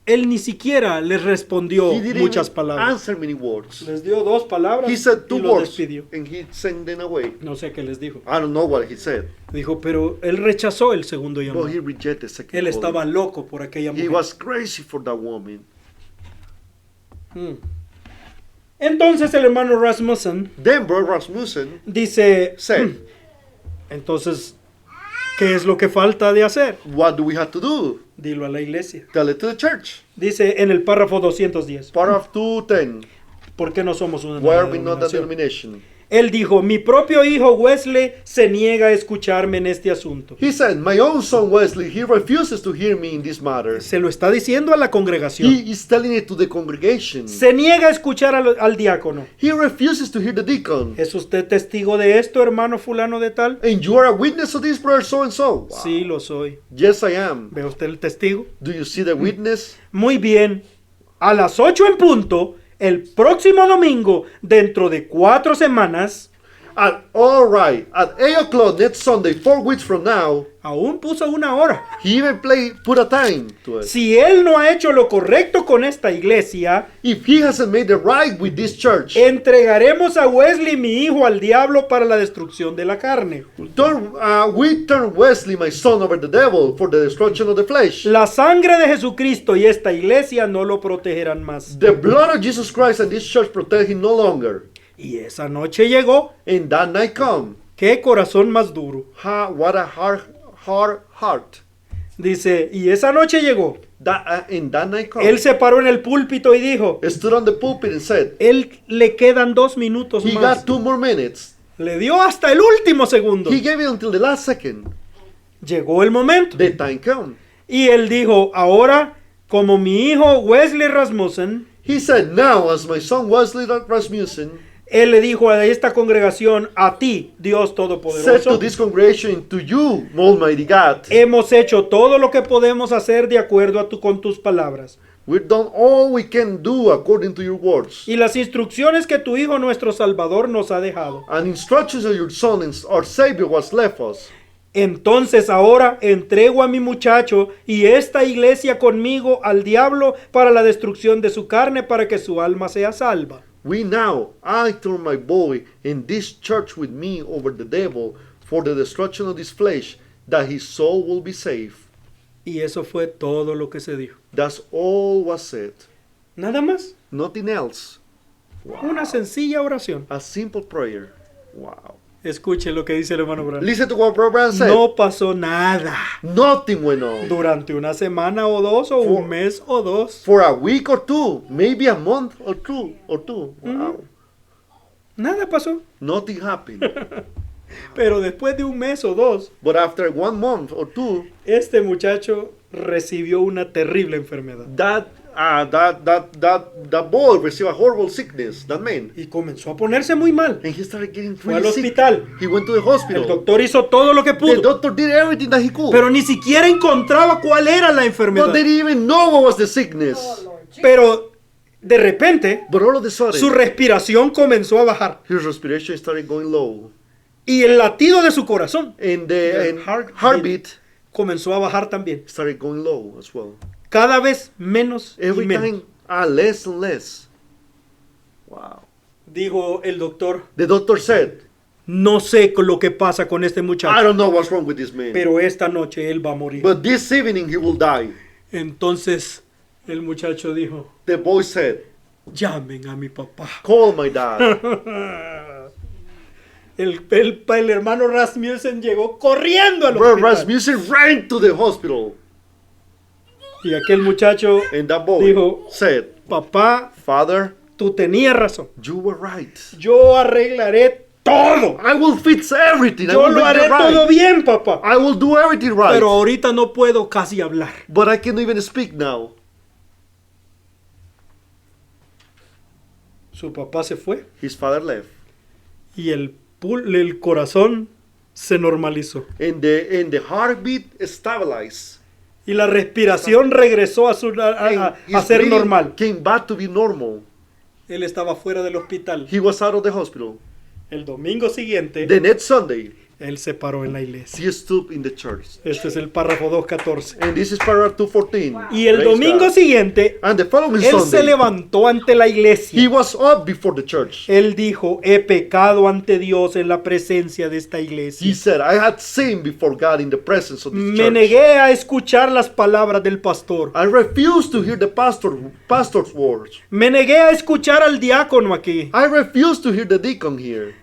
Él ni siquiera les respondió He didn't muchas even palabras. answer many words. Les dio dos palabras He said y two los words despidió. and he sent them away. No sé qué les dijo. I don't know what he said, Dijo, pero él rechazó el segundo but llamado. he rejected the second Él call. estaba loco por aquella He mujer. was crazy for that woman. Entonces el hermano Rasmussen Then Brother Rasmussen dice, said, entonces, ¿qué es lo que falta de hacer? what do we have to do? Dilo a la iglesia. Tell it to the church. Dice en el párrafo 210, Paragraph 210. ¿por qué no somos una Why are we not a denominación? denomination? Él dijo, mi propio hijo Wesley se niega a escucharme en este asunto. He said, my own son Wesley, he refuses to hear me in this matter. Se lo está diciendo a la congregación. He is telling it to the congregation. Se niega a escuchar al diácono. He refuses to hear the deacon. ¿Es usted testigo de esto, hermano fulano de tal? And you are a witness of this, brother so and so. Wow. Sí, lo soy. Yes, I am. ¿Ve usted el testigo? Do you see the witness? Muy bien. A las 8 en punto, el próximo domingo, dentro de 4 semanas, At 8 o'clock next Sunday, 4 weeks from now, Aún puso una hora. he even put a time to it. Si él no ha hecho lo correcto con esta iglesia, If he hasn't made it right with this church, entregaremos a Wesley, mi hijo, al diablo para la destrucción de la carne. we turn Wesley, my son, over the devil for the destruction of the flesh. La sangre de Jesucristo y esta iglesia no lo protegerán más. The blood of Jesus Christ and this church protect him no longer. Y esa noche llegó. And that night come. ¡Qué corazón más duro! What a hard heart. Dice, y esa noche llegó. And that night come. Él se paró en el púlpito y dijo, Stood on the pulpit and said, él le quedan 2 minutos he más. got 2 more minutes. Le dio hasta el último segundo. He gave it until the last second. Llegó el momento. The time come. Y él dijo, ahora, como mi hijo Wesley Rasmussen, He said, now as my son Wesley Rasmussen él le dijo a esta congregación, a ti, Dios said Todopoderoso, to this congregation, to you, Almighty God, hemos hecho todo lo que podemos hacer de acuerdo a con tus palabras. we've done all we can do according to your words. Y las instrucciones que tu Hijo nuestro Salvador nos ha dejado. And instructions of your son and our Savior was left us. Entonces ahora entrego a mi muchacho y esta iglesia conmigo al diablo para la destrucción de su carne, para que su alma sea salva. I turn my boy in this church with me over the devil for the destruction of this flesh, that his soul will be saved. Y eso fue todo lo que se dijo. That's all was said. Nada más. Nothing else. Una sencilla oración. A simple prayer. Wow. Escuche lo que dice el hermano Branham. Listen to what Brother Branham said. No pasó nada. Nothing went on. Durante una semana o dos, o un mes o dos. For a week or two, maybe a month or two. Wow. Nada pasó. Nothing happened. Pero después de un mes o dos, But after 1 month or two, este muchacho recibió una terrible enfermedad. that boy received a horrible sickness, that man. Y comenzó a ponerse muy mal. And he started getting Fue al really sick. hospital. He went to the El hospital. doctor hizo todo lo que The pudo. doctor did everything that he could. Pero ni siquiera encontraba cuál era la But enfermedad. they didn't even know what was the sickness. Oh, Lord Jesus. Pero de repente, But all of a sudden, su respiración comenzó a bajar. his respiration started going low. Y el latido de su corazón And The the heartbeat comenzó a bajar también. started going low as well. Cada vez menos y Every menos. time, less and less. Wow. Dijo el doctor, The doctor said, no sé lo que pasa con este I muchacho, don't know what's wrong with this man. pero esta noche él va a morir. But this evening he will die. Entonces el muchacho dijo, The boy said, llamen a mi papá. call my dad. El hermano Rasmussen llegó corriendo al Brother hospital. Rasmussen ran to the hospital. Y aquel muchacho And that boy dijo, said, papá, Father, tú tenías razón. you were right. Yo arreglaré todo. I will fix everything. I Yo will lo make haré it right. todo bien, papá. I will do everything right. Pero ahorita no puedo casi hablar. But I can't even speak now. Su papá se fue His father left. y el corazón se normalizó. And the heartbeat stabilized. Y la respiración regresó a And his ser breathing normal. came back to be normal. Él estaba fuera del hospital. He was out of the hospital. El domingo siguiente, The next Sunday, él se paró en la iglesia. he stood in the church. Este es el párrafo 2.14. And this is paragraph 214. Y el Praise domingo God. siguiente, And the following él se Sunday, levantó ante la he iglesia. was up before the church. Él dijo, he pecado ante Dios en la presencia de esta He iglesia. said, I had sinned before God in the presence of this Me church. negué a escuchar las palabras del pastor. I refused to hear the pastor's words. Me negué a escuchar al diácono aquí. I refused to hear the deacon here.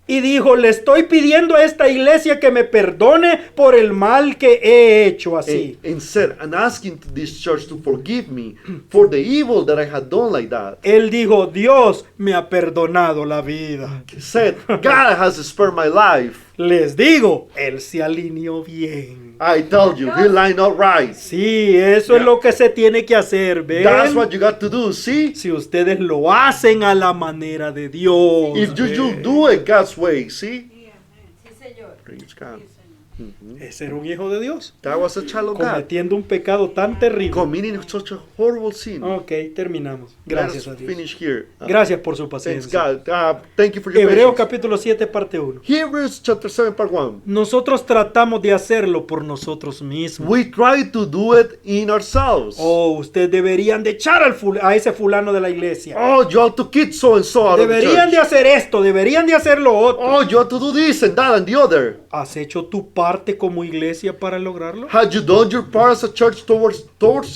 Y dijo, le estoy pidiendo a esta iglesia que me perdone por el mal que he hecho así. And said, and asking to this church to forgive me for the evil that I had done like that. Él dijo, Dios me ha perdonado la vida. Said, God has spared my life. Les digo, él se alineó bien. I told you, he lined up right. Sí, eso es lo que se tiene que hacer, That's ¿ven? what you got to do, see? Si ustedes lo hacen a la manera de Dios. If you ¿ven? do it God's way, see? Sí, amén. Sí, Señor. Praise God. Sí, Señor. Ese era un hijo de Dios, That was a child of God. cometiendo un pecado tan terrible. Committing such a horrible sin. Ok, terminamos. Let Gracias a us Dios. finish here. Gracias por su Thanks paciencia. God. Thank you for your Hebreos patience. capítulo 7, parte 1. Hebrews chapter 7 part 1. Nosotros tratamos de hacerlo por nosotros mismos. We try to do it in ourselves. Oh, ustedes deberían de echar a ese fulano de la iglesia. Oh, you have to kick so and so out of the Deberían de church. hacer esto, deberían de hacer lo otro. Oh, you have to do this and that and the other. ¿Has hecho tu parte como iglesia para lograrlo? Had you done your part as a church towards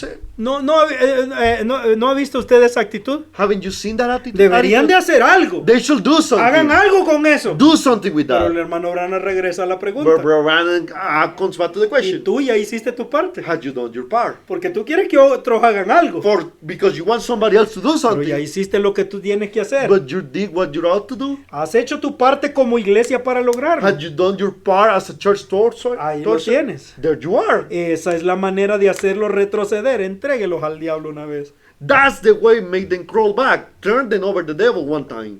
it? ¿No ha visto usted esa actitud? Haven't you seen that attitude? Deberían de hacer algo. They should do something. Hagan algo con eso. Do something with Pero el that. hermano Brana regresa a la pregunta. Brother Brandon comes back to the Y question. tú ya hiciste tu parte. Had you done your part? Porque tú quieres que otros hagan algo. Because you want somebody else to do Pero ya something. hiciste lo que tú tienes que hacer. But you did what you ought to do. Has hecho tu parte como iglesia para lograrlo. Had you done your part as a church towards Ahí lo it? tienes. There you are. Esa es la manera de hacerlo retroceder. Entréguelos al diablo una vez. That's the way make them crawl back. Turn them over the devil one time.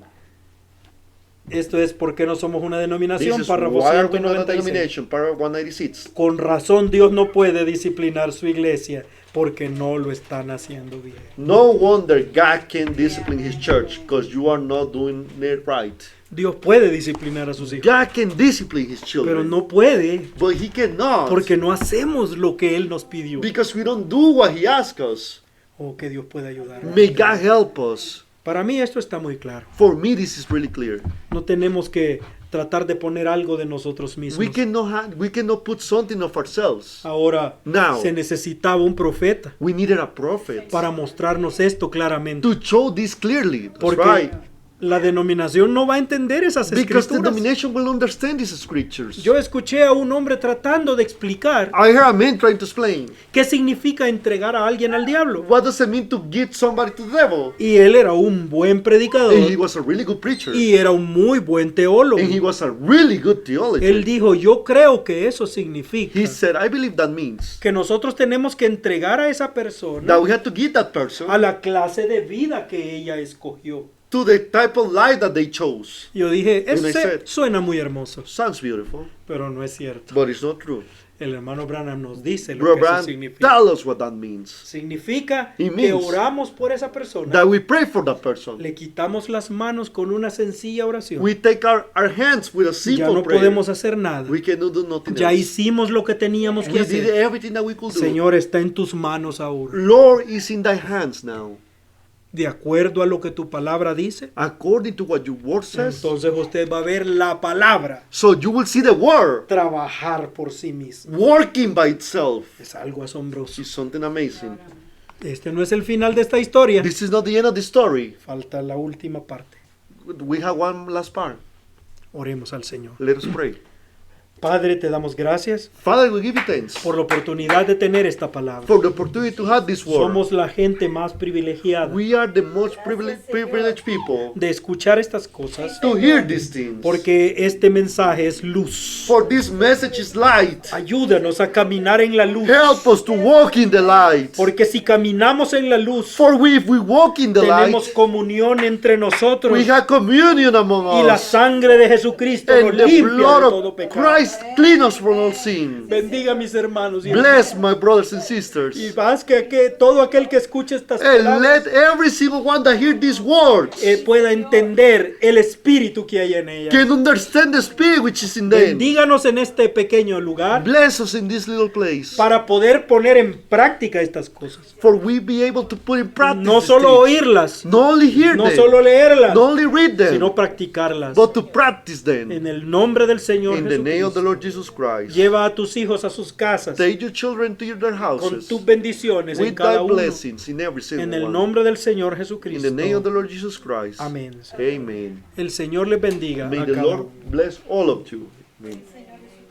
Esto es porque no somos una This denominación, is párrafo why are we not a 196. denomination, paragraph 196. Con razón Dios no puede disciplinar su iglesia porque no lo están haciendo bien. No wonder God can discipline his church because you are not doing it right. Dios puede disciplinar a sus hijos, God can discipline his pero children, no puede but he cannot porque no hacemos lo que Él nos pidió. because we don't do what he asks us. Oh, que Dios pueda ayudar. May God help us. Para mí esto está muy claro. For me, this is really clear. No tenemos que tratar de poner algo de nosotros mismos. We cannot put something of ourselves. Ahora Now. se necesitaba un profeta We needed a prophet para mostrarnos esto claramente. to show this clearly. That's Porque right. la denominación no va a entender esas Because the escrituras. denomination will understand these scriptures. Yo escuché a un hombre tratando de explicar I hear a man trying to explain. qué significa entregar a alguien al diablo. What does it mean to give somebody to the devil? Y él era un buen predicador And he was a really good preacher. y era un muy buen teólogo. And he was a really good theologian. Él dijo, yo creo que eso significa He said, I believe that means que nosotros tenemos que entregar a esa persona that we have to give that person a la clase de vida que ella escogió. to the type of life that they chose. Yo dije, And I ese said- suena muy hermoso, Sounds beautiful, pero no es cierto. but it's not true. El hermano Branham nos dice lo Bro, que eso Brand, significa. tell us what that means. Significa It que means oramos por esa persona, That we pray for that person. le quitamos las manos con una sencilla oración. We take our hands with a Ya simple no prayer. podemos hacer nada. We cannot do nothing Ya else. hicimos lo que teníamos que We did hacer. everything that we could do. Señor, está en tus manos ahora. Lord is in thy hands now. De acuerdo a lo que tu palabra dice, According to what your word says. entonces usted va a ver la palabra So you will see the word trabajar por sí misma. working by itself. Es algo asombroso. It's something amazing. Este no es el final de esta historia. This is not the end of the story. Falta la última parte. We have one last part. Oremos al Señor. Let us pray. Padre, te damos gracias Father, we give you thanks por la oportunidad de tener esta palabra. for the opportunity to have this word. Somos la gente más privilegiada We are the most privileged people de escuchar estas cosas to hear these things. porque este mensaje es luz. For this message is light. Ayúdanos a caminar en la luz. Help us to walk in the light. Porque si caminamos en la luz, For if we walk in the tenemos light, comunión entre nosotros we have communion among y la us. sangre de Jesucristo nos And the limpia de blood todo of pecado. Christ clean us from all sin. Bendiga a mis hermanos y Bless my brothers and y sisters. haz que todo aquel que escuche estas And palabras let every single one that hear these words pueda entender el espíritu que hay en ella. can understand the spirit which is in them. Bendíganos en este pequeño lugar Bless us in this little place. para poder poner en práctica estas cosas. For we be able to put in practice No these solo things. oírlas, Not only hear no them, solo leerlas, not only read them, sino practicarlas. but to practice them. En el nombre del Señor In the name of the Jesucristo. Lord Jesus Christ. Lleva a tus hijos a sus casas Take your children to their con houses tus bendiciones en with cada thy uno. blessings in every En single el one. nombre del Señor In the Jesucristo. name of the Lord Jesus Christ. Amén. Amen. El Señor les bendiga May a the cada Lord uno. bless all of you. Amen. Señor Jesucristo.